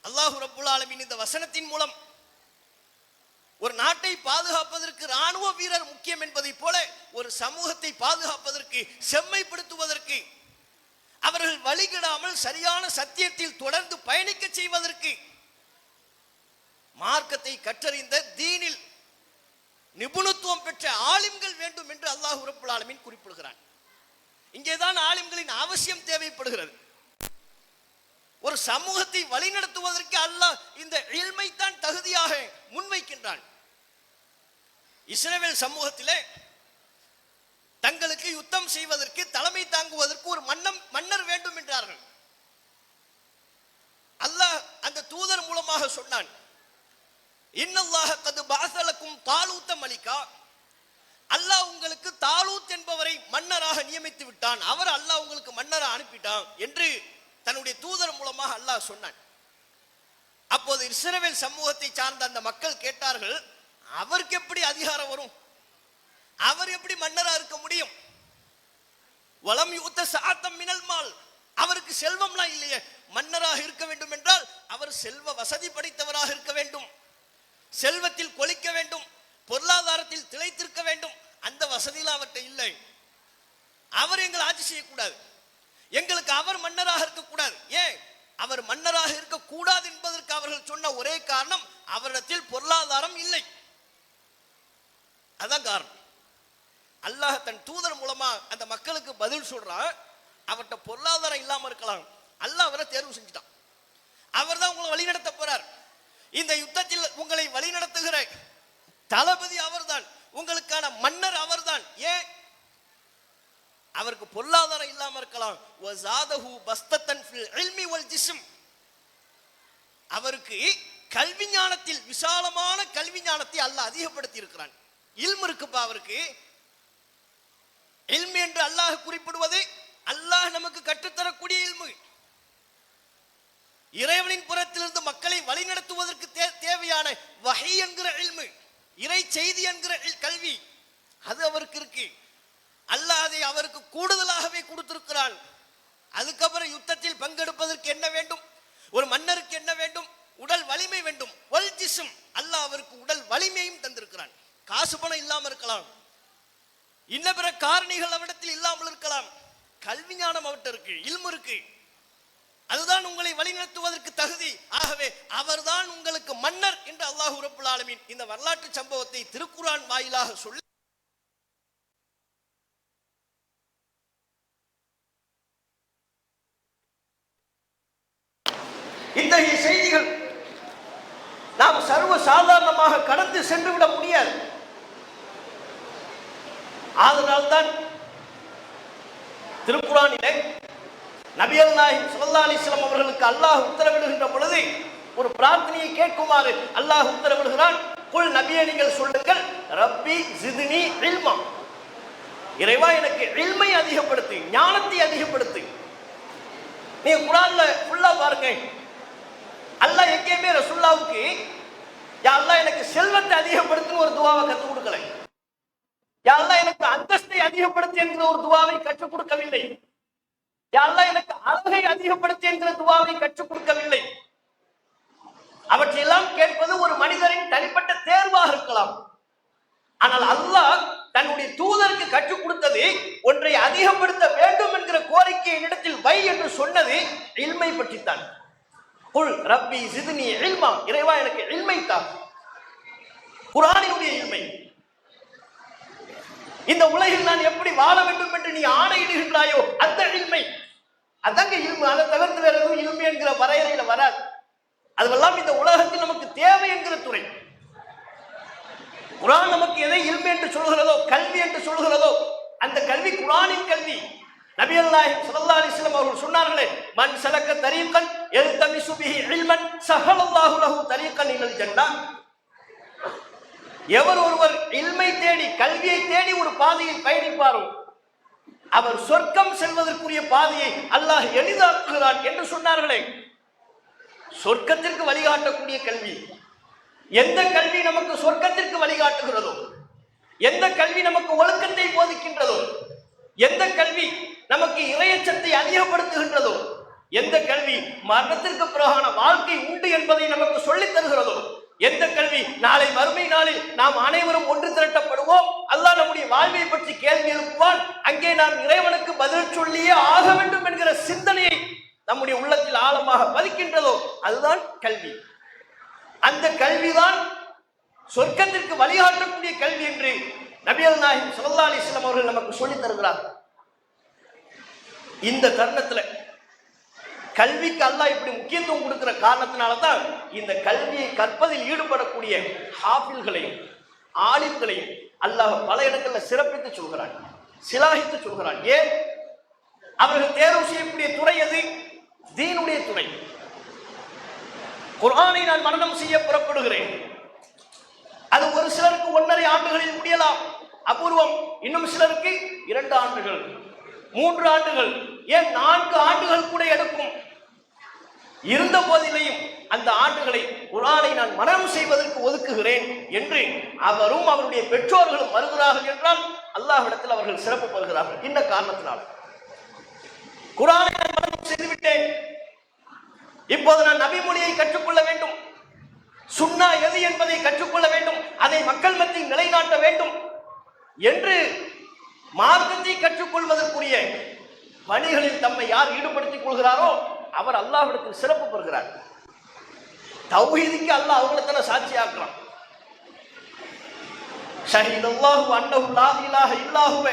S3: அல்லாஹ் ரப்புல் ஆலமீன் இந்த வசனத்தின் மூலம் ஒரு நாட்டை பாதுகாப்பதற்கு ராணுவ வீரர் முக்கியம் என்பதை போல ஒரு சமூகத்தை பாதுகாப்பதற்கு, செம்மைப்படுத்துவதற்கு, அவர்கள் வழிகிடாமல் சரியான சத்தியத்தில் தொடர்ந்து பயணிக்க செய்வதற்கு மார்க்கத்தை கற்றறிந்த தீனில் நிபுணத்துவம் பெற்ற ஆலிம்கள் வேண்டும் என்று அல்லாஹ் ரப்புல் ஆலமீன் குறிப்பிடுகிறான். இங்கேதான் ஆலிம்களின் அவசியம் தேவைப்படுகிறது. ஒரு சமூகத்தை வழிநடத்துவதற்கு அல்லாஹ் இந்த இல்மை தான் தகுதியாக முன்வைக்கின்றான். இஸ்ரவேல் சமூகத்திலே தங்களுக்கு யுத்தம் செய்வதற்கு, தலைமை தாங்குவதற்கு ஒரு மன்னர் வேண்டும் என்றார்கள். அல்லாஹ் அந்த தூதர் மூலமாக சொன்னான், இன்னல்லாஹ கது பஅஸலக்கும் தாலூத்த மலிகா, அல்லாஹ் உங்களுக்கு தாலூத் என்பவரை மன்னராக நியமித்து விட்டான், அவர் அல்லாஹ் உங்களுக்கு மன்னராக அனுப்பிட்டான் என்று தன்னுடைய தூதர் மூலமாக அல்லாஹ் சொன்னான். அப்போது இஸ்ரவேல் சமூகத்தை சார்ந்த அந்த மக்கள் கேட்டார்கள், அவருக்கு எப்படி அதிகாரம் வரும்? அவர் எப்படி மன்னரா இருக்க முடியும்? வலம் யூத்த சாத்தம் மினல் மால், அவருக்கு செல்வம்லாம் இல்லையே. மன்னராக இருக்க வேண்டும் என்றால் அவர் செல்வ வசதி படைத்தவராக இருக்க வேண்டும், செல்வத்தில் கொளிக்க வேண்டும், பொருளாதாரத்தில் திளைத்திருக்க வேண்டும். அந்த வசதியெல்லாம் அவர்கிட்ட இல்லை. அவர் எங்களை ஆட்சி செய்யக்கூடாது, எங்களுக்கு அவர் மன்னராக இருக்கக்கூடாது. ஏன் அவர் மன்னராக இருக்கக்கூடாது என்பதற்கு அவர்கள் சொன்ன ஒரே காரணம், அவரிடத்தில் பொருளாதாரம் இல்லை. அதான் காரணம். அல்லாஹ் தன் தூதர் மூலமா அந்த மக்களுக்கு பதில் சொல்றான், அவர்கிட்ட பொருளாதாரம் இல்லாம இருக்கலாம், அல்லாஹ் அவரை தேர்வு செஞ்சுட்டான், அவர் தான் உங்களை வழிநடத்த போறார். இந்த யுத்தத்தில் உங்களை வழிநடத்துகிற தளபதி அவர்தான், உங்களுக்கான மன்னர் அவர்தான். ஏன் அவருக்கு பொருளாதாரம் இல்லாம இருக்கலாம், வஸாதஹு பஸ்தத்தன் ஃபில் இல்மி வல் ஜிஸ்ம், அவருக்கு கல்வி ஞானத்தில் விசாலமான கல்வி ஞானத்தை அல்லாஹ் அதிகப்படுத்தி இருக்கிறான். இல்மு இருக்குப்பா அவருக்கு. இல்மு என்று அல்லாஹ் குறிப்பிடுவது அல்லாஹ் நமக்கு கற்றுத்தரக்கூடிய இல்மு. இறைவனின் புறத்திலிருந்து மக்களை வழிநடத்துவதற்கு தேவையான வஹி என்கிற இல்மு, இறை செய்தி என்கிற கல்வி, அது அவருக்கு இருக்கு. அல்லாஹ் அதை அவருக்கு கூடுதலாகவே கொடுத்திருக்கிறான். அதுக்கப்புறம் யுத்தத்தில் பங்கெடுப்பதற்கு என்ன வேண்டும்? ஒரு மன்னருக்கு என்ன வேண்டும்? உடல் வலிமை வேண்டும். வல் ஜிஸ்ம், அல்லாஹ் அவருக்கு உடல் வலிமையும் தந்திருக்கிறான். காசு பணம் இல்லாம இருக்கலாம், இன்ன பிற காரணிகள் அவரிடத்தில் இல்லாமல் இருக்கலாம், கல்வி ஞானம் அவர்கிட்ட இருக்கு, இல்மு இருக்கு. அதுதான் உங்களை வழிநடத்துவதற்கு தகுதி. ஆகவே அவர்தான் உங்களுக்கு மன்னர் என்று அல்லாஹ் ரப்புல் ஆலமீன் இந்த வரலாற்று சம்பவத்தை திருக்குர்ஆன் வாயிலாக சொல்லி இத்தகைய செய்திகள் நாம் சர்வ சாதாரணமாக கடந்து சென்று விட முடியாது. அதனால்தான் திருக்குர்ஆனிலே நபிகள் நாயகம் ஸல்லல்லாஹு அலைஹி வஸல்லம் அவர்களுக்கு அல்லாஹ் உத்தரவிடுகின்ற பொழுது ஒரு பிரார்த்தனையை கேட்குமாறு அல்லாஹ் உத்தரவிடுகிறான். குல் நபியே நீங்கள் சொல்லுங்கள், ரப்பி ஜித்னி இல்மா, இறைவா எனக்கு இல்மை அதிகப்படுத்து, ஞானத்தை அதிகப்படுத்து. நீங்க குர்ஆன்ல ஃபுல்லா பாருங்க, அல்லாஹ் எங்கேயுமே ரசூலுல்லாஹ்வுக்கு யா அல்லாஹ் எனக்கு செல்வத்தை அதிகப்படுத்துன்னு ஒரு துஆவை கற்றுக் கொடுக்கல, யா அல்லாஹ் எனக்கு அந்தஸ்தை அதிகப்படுத்து என்கிற ஒரு துஆவை கற்றுக் கொடுக்கவில்லை. யா அல்லாஹ் எனக்கு அழகை அதிகப்படுத்தி என்கிற துவாவை கற்றுக் கொடுக்கவில்லை. அவற்றையெல்லாம் கேட்பது ஒரு மனிதரின் தனிப்பட்ட தேர்வாக இருக்கலாம். ஆனால் அல்லாஹ் தன்னுடைய தூதருக்கு கற்றுக் கொடுத்தது ஒன்றை அதிகப்படுத்த வேண்டும் என்கிற கோரிக்கை என்னிடத்தில் வை என்று சொன்னது இல்மை பற்றித்தான். குல் ரப்பி ஜித்னி இல்மா, இறைவா எனக்கு இல்மை தா. குர்ஆனினுடைய இல்மை. இந்த உலகில் நான் எப்படி வாழ வேண்டும் என்று நீ ஆணையிடுகின்றாயோ அந்த இல்மை, அதங்க இல்மு. அதை தவிர்த்து வேற எதுவும் இல்மை என்கிற வரையறையில வராது. அதுவெல்லாம் இந்த உலகத்தில் நமக்கு தேவை என்கிற துறை. குர்ஆன் நமக்கு எதை இல்மு என்று சொல்கிறதோ, கல்வி என்று சொல்கிறதோ, அந்த கல்வி குர்ஆனின் கல்வி. நபிகள் நாயகம் ஸல்லல்லாஹு அலைஹி வஸல்லம் அவர்கள் சொன்னார்களே, மன் சலக்க தரீகன் யல்தமிசு பிஹி இல்மன் ஸஹலல்லாஹு லஹு தரீகன் இலல் ஜன்னah. எவர் ஒருவர் இல்மை தேடி, கல்வியை தேடி ஒரு பாதையில் பயணிப்பாரோ அவர் சொர்க்கம் செல்வதற்குரிய பாதையை அல்லாஹ் எளிதாக்குகிறான் என்று சொன்னார்களே. சொர்க்கத்திற்கு வழிகாட்டக்கூடிய கல்வி. எந்த கல்வி நமக்கு சொர்க்கத்திற்கு வழிகாட்டுகிறதோ, எந்த கல்வி நமக்கு ஒழுக்கத்தை போதிக்கின்றதோ, எந்த கல்வி நமக்கு இறையச்சத்தை அதிகப்படுத்துகின்றதோ, எந்த கல்வி மரணத்திற்கு பிறகான வாழ்க்கை உண்டு என்பதை நமக்கு சொல்லித் தருகிறதோ, எந்த கல்வி நாளை மறுமை நாளில் நாம் அனைவரும் ஒன்று திரட்டப்படுவோம், அல்லாஹ் நம்முடைய வாழ்வை பற்றி கேள்வி எழுப்புவான், அங்கே நாம் இறைவனுக்கு பதில் சொல்லியே ஆக வேண்டும் என்கிற சிந்தனையை நம்முடைய உள்ளத்தில் ஆழமாக பதிக்கின்றதோ அதுதான் கல்வி. அந்த கல்விதான் சொர்க்கத்திற்கு வழிகாட்டக்கூடிய கல்வி என்று நபிகள் நாயகம் ஸல்லல்லாஹு அலைஹி வஸல்லம் அவர்கள் நமக்கு சொல்லித் தருகிறார். இந்த தருணத்துல கல்விக்கு அல்லாஹ் இப்படி முக்கியத்துவம் கொடுக்கிற காரணத்தினால்தான் இந்த கல்வியை கற்பதில் ஈடுபடக்கூடிய ஹாஃபில்களையும் ஆலிம்களையும் அல்லாஹ் பல இடங்கள்ல சிறப்பித்து சொல்கிறான், சிலாகித்து சொல்கிறான். ஏன்? அவர்கள் தேர்வு செய்யக்கூடிய துறை எது? தீனுடைய துறை. குர்ஆனை நான் மனனம் செய்ய புறப்படுகிறேன். அது ஒரு சிலருக்கு 1.5 ஆண்டுகளில் முடியலாம், அபூர்வம். இன்னும் சிலருக்கு 2 ஆண்டுகள், 3 ஆண்டுகள், ஏன் 4 ஆண்டுகள் கூட எடுக்கும். இருந்த போதிலையும் அந்த ஆண்டுகளை குர்ஆனை நான் மனனம் செய்வதற்கு ஒதுக்குகிறேன் என்று அவரும் அவருடைய பெற்றோர்களும் வருகிறார்கள் என்றால் அல்லாஹ்விடத்தில் அவர்கள் சிறப்பு பெறுகிறார்கள். இந்த காரணத்தினால் குர்ஆனை நான் மனனம் செய்துவிட்டேன், இப்போது நான் நபி மொழியை கற்றுக்கொள்ள வேண்டும், சுன்னா எது என்பதை கற்றுக்கொள்ள வேண்டும், அதை மக்கள் மத்தியில் நிலைநாட்ட வேண்டும் என்று மார்க்கத்தை கற்றுக்கொள்வதற்குரிய பணிகளில் தம்மை யார் ஈடுபடுத்திக் கொள்கிறாரோ அவர் அல்லாஹ்விடத்தில் சிறப்பு பெறுகிறார். தௌஹீதுக்கு அல்லாஹ் அவங்கள சாட்சியாக்கலாம். ஷஹீதல்லாஹு அன்னஹு லா இலாஹ இல்லா ஹுவ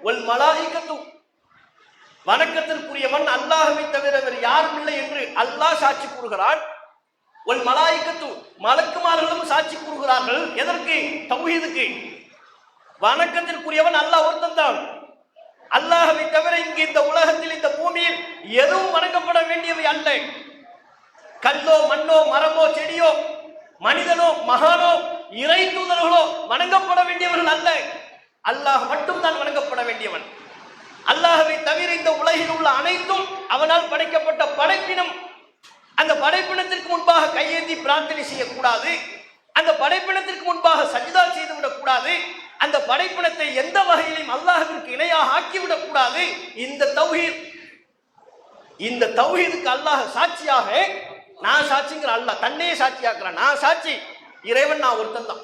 S3: வல் மலாயிகத்து, வணக்கத்திற்குரியவன் அல்லாஹ்வை தவிர வேறு யாரும் இல்லை என்று அல்லாஹ் சாட்சி கூறுகிறான். வல் மலாயிகத்து, மலக்குமார்களும் சாட்சி கூறுகிறார்கள். எதற்கு? தௌஹீதுக்கு. வணக்கத்திற்குரியவன் அல்லாஹ் ஒருத்தன் தான். அல்லாஹ்வை தவிர இங்கு இந்த உலகத்தில், இந்த பூமியில் எதுவும் வணங்கப்பட வேண்டியவை அல்ல. கல்லோ மண்ணோ மரமோ செடியோ மனிதனோ மகானோ இறை தூதர்களோ வணங்கப்பட வேண்டியவர்கள் அல்ல. அல்லாஹ் மட்டும் தான் வணங்கப்பட வேண்டியவன். அல்லாஹ்வை தவிர இந்த உலகில் உள்ள அனைத்தும் அவனால் படைக்கப்பட்ட படைப்பினம். அந்த படைப்பினத்திற்கு முன்பாக கையேந்தி பிரார்த்தனை செய்யக்கூடாது, அந்த படைப்பினத்திற்கு முன்பாக சஜ்தா செய்துவிடக் கூடாது, அந்த படைப்பினத்தை எந்த வகையிலும் அல்லாஹ்விற்கு இணையாக ஆக்கிவிடக் கூடாது. இந்த தௌஹீதுக்கு அல்லாஹ் சாட்சியாக, நான் சாட்சிங்கிற அல்லாஹ் தன்னையே சாட்சியாக்குறான். நான் சாட்சி, இறைவன் நான் ஒருத்தன் தான்.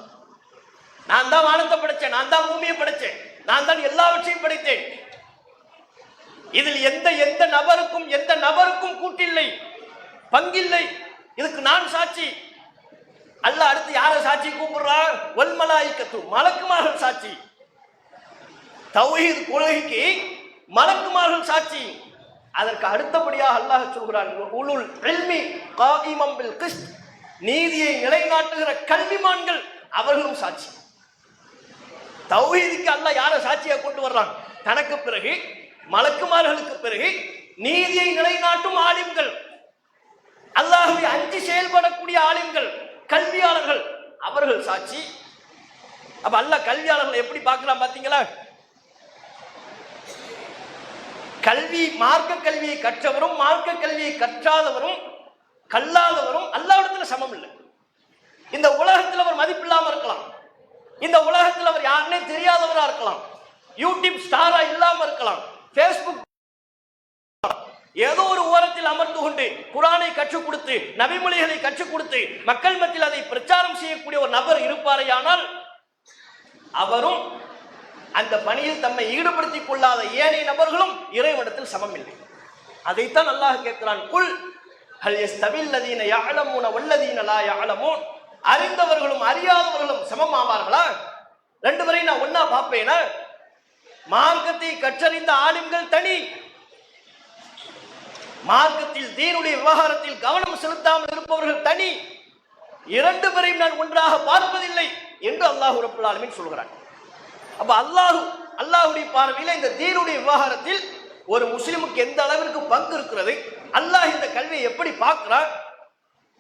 S3: நான் தான் வானத்தை படைச்சேன், நான் தான் பூமியை படைச்சேன், நான் தான் எல்லாவற்றையும் படைத்தேன். இதில் எந்த நபருக்கும் கூட்டில்லை, பங்கில்லை. இதுக்கு நான் சாட்சி. அல்லாஹ் அடுத்து யாரை சாட்சி கூப்பிடுறான்? வல் மலாயிகத்து, மலக்குமார்கள் சாட்சி. தௌஹீத் கொள்கைக்கு மலக்குமார்கள் சாட்சி. அதற்கு அடுத்தபடியாக அல்லாஹ் சொல்கிறான், உலுல் இல்மி காயிமம் பில் கிஸ்த், நீதியை நிலைநாட்டுகிற கல்விமான்கள் அவர்களும் சாட்சி. தௌஹீதுக்கு அல்லாஹ் யாரை சாட்சியா கொண்டு வர்றான்? தனக்கு பிறகு மலக்குமார்களுக்கு பிறகு நீதியை நிலைநாட்டும் ஆலிம்கள், அல்லாஹ்வை அஞ்சி செயல்படக்கூடிய ஆலிம்கள், கல்வியாளர்கள், அவர்கள் சாட்சி. அப்ப அல்லாஹ் கல்வியாளர்கள் எப்படி பார்க்கலாம் பாத்தீங்களா? கல்வி, மார்க்க கல்வியை கற்றவரும் மார்க்க கல்வியை கற்றாதவரும் கல்லாதவரும் அல்லாஹ்விடத்துல சமம் இல்லை. இந்த உலகத்தில் அவர் மதிப்பில்லாம இருக்கலாம், இந்த உலகத்தில் அவர் யாருன்னே தெரியாதவரா இருக்கலாம், யூடியூப் ஸ்டாரா இல்லாம இருக்கலாம், பேஸ்புக் ஏதோ ஒரு ஓரத்தில் அமர்ந்து கொண்டு குர்ஆனை கற்றுக் கொடுத்து நபிமொழிகளை கற்றுக் கொடுத்து மக்கள் மத்தியில் அதை பிரச்சாரம் செய்யக்கூடிய ஒரு நபர் இருப்பாரையானால் அவரும் அந்த பணியில் தம்மை ஈடுபடுத்திக் கொள்ளாத ஏனைய நபர்களும் இறைவனிடத்தில் சமம் இல்லை. அதைத்தான் அல்லாஹ் கேட்கிறான், குல் ஹல் யஸ்தவில் லதீன யஅலமூன வல்லதீன லா யஅலமூன், அறிந்தவர்களும் அறியாதவர்களும் சமம் ஆவார்களா? ரெண்டு பேரையும் நான் ஒன்னா பார்ப்பேனா? மார்க்கத்தை கற்றறிந்த ஆலிம்கள் தனி, மார்க்கத்தில் தீனுடைய விவகாரத்தில் கவனம் செலுத்தாமல் இருப்பவர்கள் தனி, இரண்டு பேரையும் நான் ஒன்றாக பார்ப்பதில்லை என்று அல்லாஹ் ரப்பல் ஆலமீன் சொல்கிறான். அப்ப அல்லாஹ்வுடைய பார்வையில் இந்த தீனுடைய விவகாரத்தில் ஒரு முஸ்லிமுக்கு எந்த அளவிற்கு பங்கு இருக்கிறது, அல்லாஹ் இந்த கல்வியை எப்படி பார்க்கிறார்,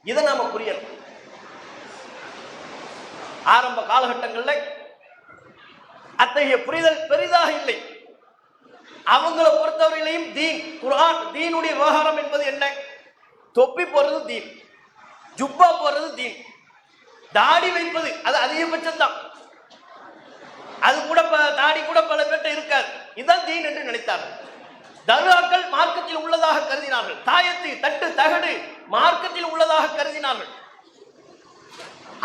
S3: இதை நாம புரியணும். ஆரம்ப காலகட்டங்களில் அத்தகைய புரிதல் பெரிதாக இல்லை. அவங்களை பொறுத்தவரையிலையும் தீன், குர்ஆன், தீனுடைய விவகாரம் என்பது என்ன? தொப்பி போடுறது தீன், ஜுப்பா போடுறது தீன், தாடி வைப்பது அது அதிகபட்சம் தான். அது கூட தாடி கூட பல பேர்ட்ட இருக்காது. இதுதான் தீன் என்று நினைத்தார்கள். தர்காக்கள் மார்க்கத்தில் உள்ளதாக கருதினார்கள். தாயத்து, தட்டு, தகடு மார்க்கத்தில் உள்ளதாக கருதினார்கள்.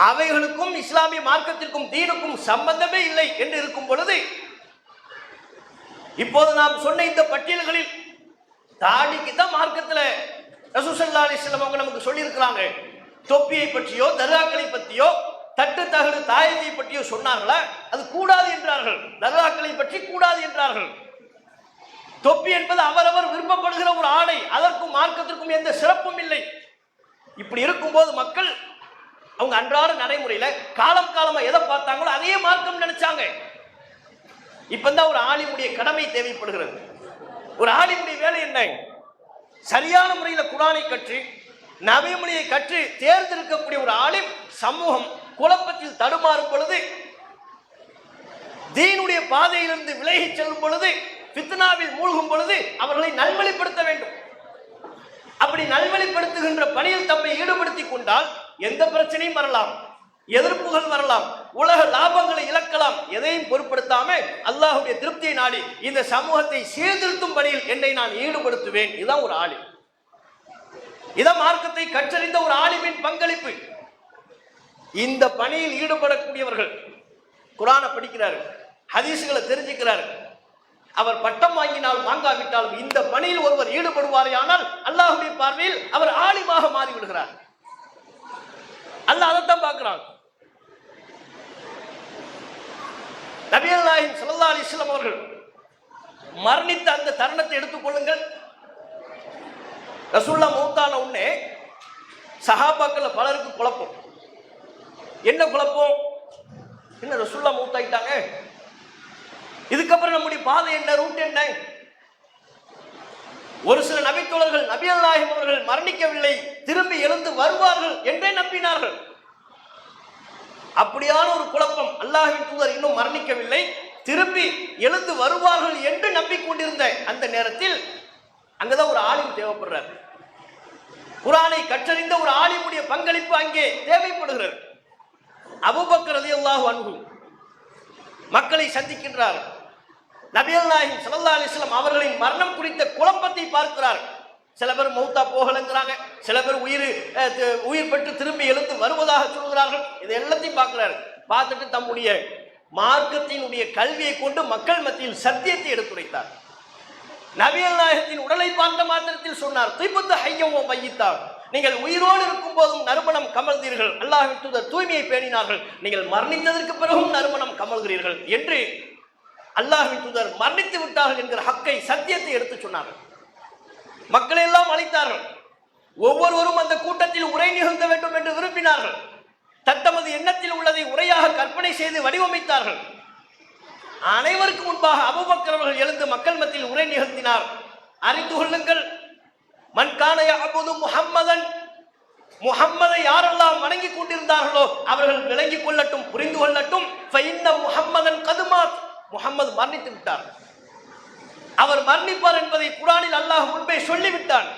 S3: அவைகளுக்கும் இஸ்லாமிய மார்க்கத்திற்கும் தீனுக்கும் சம்பந்தமே இல்லை என்று இருக்கும் பொழுது, இப்போது நாம் சொன்ன இந்த பட்டியல்களில் தாடிக்கு தான் மார்க்கத்தில் ரசூல் ஸல்லல்லாஹு அலைஹி வஸல்லம் அவங்க நமக்கு சொல்லி இருக்கிறாங்க. தொப்பியை பற்றியோ தர்காக்களை பற்றியோ தட்டு தகடு தாயத்தை பற்றியோ சொன்னார்களா? அது கூடாது என்றார்கள். தர்காக்களை பற்றி கூடாது என்றார்கள். தொப்பி என்பது அவரவர் விருப்பப்படுகிற ஒரு ஆடை, அதற்கும் மார்க்கத்திற்கும் எந்த சிறப்பும் இல்லை. இப்படி இருக்கும்போது மக்கள் அவங்க அன்றாட நடைமுறையில காலம் காலமா எதை பார்த்தாங்களோ அதையே மார்க்கம் நினைச்சாங்க. இப்பதான் ஒரு ஆலிமுடைய கடமை தேவைப்படுகிறது. ஒரு ஆலிமுடைய வேலை என்ன? சரியான முறையில் குர்ஆனை கற்று நபிமொழியை கற்று தேர்ந்தெடுக்கக்கூடிய ஒரு ஆலிம் சமூகம் குழப்பத்தில் தடுமாறும் பொழுது, தீனுடைய பாதையிலிருந்து விலகி செல்லும் பொழுது, ஃபித்னாவில் மூழ்கும் பொழுது அவர்களை நல்வழிப்படுத்த வேண்டும். அப்படி நல்வழிப்படுத்துகின்ற பணியில் தம்மை ஈடுபடுத்திக் கொண்டால் எந்த பிரச்சனையும் வரலாம், எதிர்ப்புகள் வரலாம், உலக லாபங்களை இழக்கலாம். எதையும் பொருட்படுத்தாம அல்லாஹ்வுடைய திருப்தியை நாடி இந்த சமூகத்தை சீர்திருத்தும் பணியில் என்னை நான் ஈடுபடுத்துவேன். இதுதான் ஒரு ஆலிம். இதான் மார்க்கத்தை கற்றறிந்த ஒரு ஆலிமின் பங்களிப்பு. இந்த பணியில் ஈடுபடக்கூடியவர்கள் குர்ஆனை படிக்கிறார்கள், ஹதீஸ்களை தெரிஞ்சுக்கிறார்கள். அவர் பட்டம் வாங்கினாலும் வாங்காவிட்டாலும் இந்த பணியில் ஒருவர் ஈடுபடுவாரேயானால் அல்லாஹ்வுடைய பார்வையில் அவர் ஆலிமாக மாறிவிடுகிறார். அல்லாஹ் அதைத்தான் பார்க்கிறான். நபிகள் நாயகம் ஸல்லல்லாஹு அலைஹி வஸல்லம் அவர்கள் மரணித்த அந்த தருணத்தை எடுத்துக்கொள்ளுங்கள். ரசூலுல்லாஹ் மௌத்தான உடனே சஹாபாக்கள் பலருக்கு குழப்பம். என்ன குழப்பம்? என்ன ரசூலுல்லாஹ் மௌத்தாயிட்டாங்க, இதுக்கப்புறம் நம்முடைய பாதை என்ன, ரூட் என்ன? ஒரு சில நபித்தோழர்கள் நபிகள் நாயகம் அவர்கள் மரணிக்கவில்லை, திரும்பி எழுந்து வருவார்கள் என்றே நம்பினார்கள். அப்படியான ஒரு குழப்பம். அல்லாஹ்வின் தூதர் இன்னும் மரணிக்கவில்லை, திரும்பி எழுந்து வருவார்கள் என்று நம்பிக்கொண்டிருந்த அந்த நேரத்தில் அங்கதான் ஒரு ஆலிம் தேவைப்படுறார். குர்ஆனை கற்றறிந்த ஒரு ஆலிமுடைய பங்களிப்பு அங்கே தேவைப்படுகிறது. அபூபக்கர் ரலியல்லாஹு அன்ஹு மக்களை சந்திக்கின்றார். நபிகள் நாயகம் ஸல்லல்லாஹு அலைஹி வஸல்லம் அவர்களின் மரணம் குறித்த குழப்பத்தை பார்க்கிறார். சில பேர் மௌத்தா போகலங்கிறாங்க, சில பேர் உயிர் பெற்று திரும்பி எழுந்து வருவதாக சொல்கிறார்கள். இது எல்லாத்தையும் பார்க்கிறார். பார்த்துட்டு தம்முடைய மார்க்கத்தினுடைய கல்வியை கொண்டு மக்கள் மத்தியில் சத்தியத்தை எடுத்துரைத்தார். நபிகள் நாயகத்தின் உடலை பார்த்த மாத்திரத்தில் சொன்னார், திபுத்த ஹய்யவோ மையித்தா, நீங்கள் உயிரோடு இருக்கும் போதும் நறுமணம் கமழ்ந்தீர்கள், அல்லாஹ்வின் தூதர் தூய்மையை பேணினார்கள், நீங்கள் மரணித்ததற்கு பிறகும் நறுமணம் கமழ்கிறீர்கள் என்று அல்லாஹ்வின் தூதர் மரணித்து விட்டார்கள் என்கிற ஹக்கை, சத்தியத்தை எடுத்து சொன்னார்கள். மக்கள் எல்லாம் அழைத்தார்கள். ஒவ்வொருவரும் அந்த கூட்டத்தில் உரை நிகழ்த்த வேண்டும் என்று விரும்பினார்கள். தத்தமது எண்ணத்தில் உள்ளதை உரையாக கற்பனை செய்து வடிவமைத்தார்கள். அனைவருக்கு முன்பாக அபூபக்கர் அவர்கள் எழுந்து மக்கள் மத்தியில் உரை நிகழ்த்தினார். அறிந்து கொள்ளுங்கள், மன்கான யஅபுது முஹம்மதன், முஹம்மதை யாரெல்லாம் வணங்கிக் கொண்டிருந்தார்களோ அவர்கள் விளங்கிக் கொள்ளட்டும், புரிந்து கொள்ளட்டும். ஃபஇன்ன முஹம்மதன் கதுமாத், முஹம்மது மரணித்து விட்டார். அவர் மரணிப்பார் என்பதை குர்ஆனில் அல்லாஹ் முன்பே சொல்லிவிட்டான்.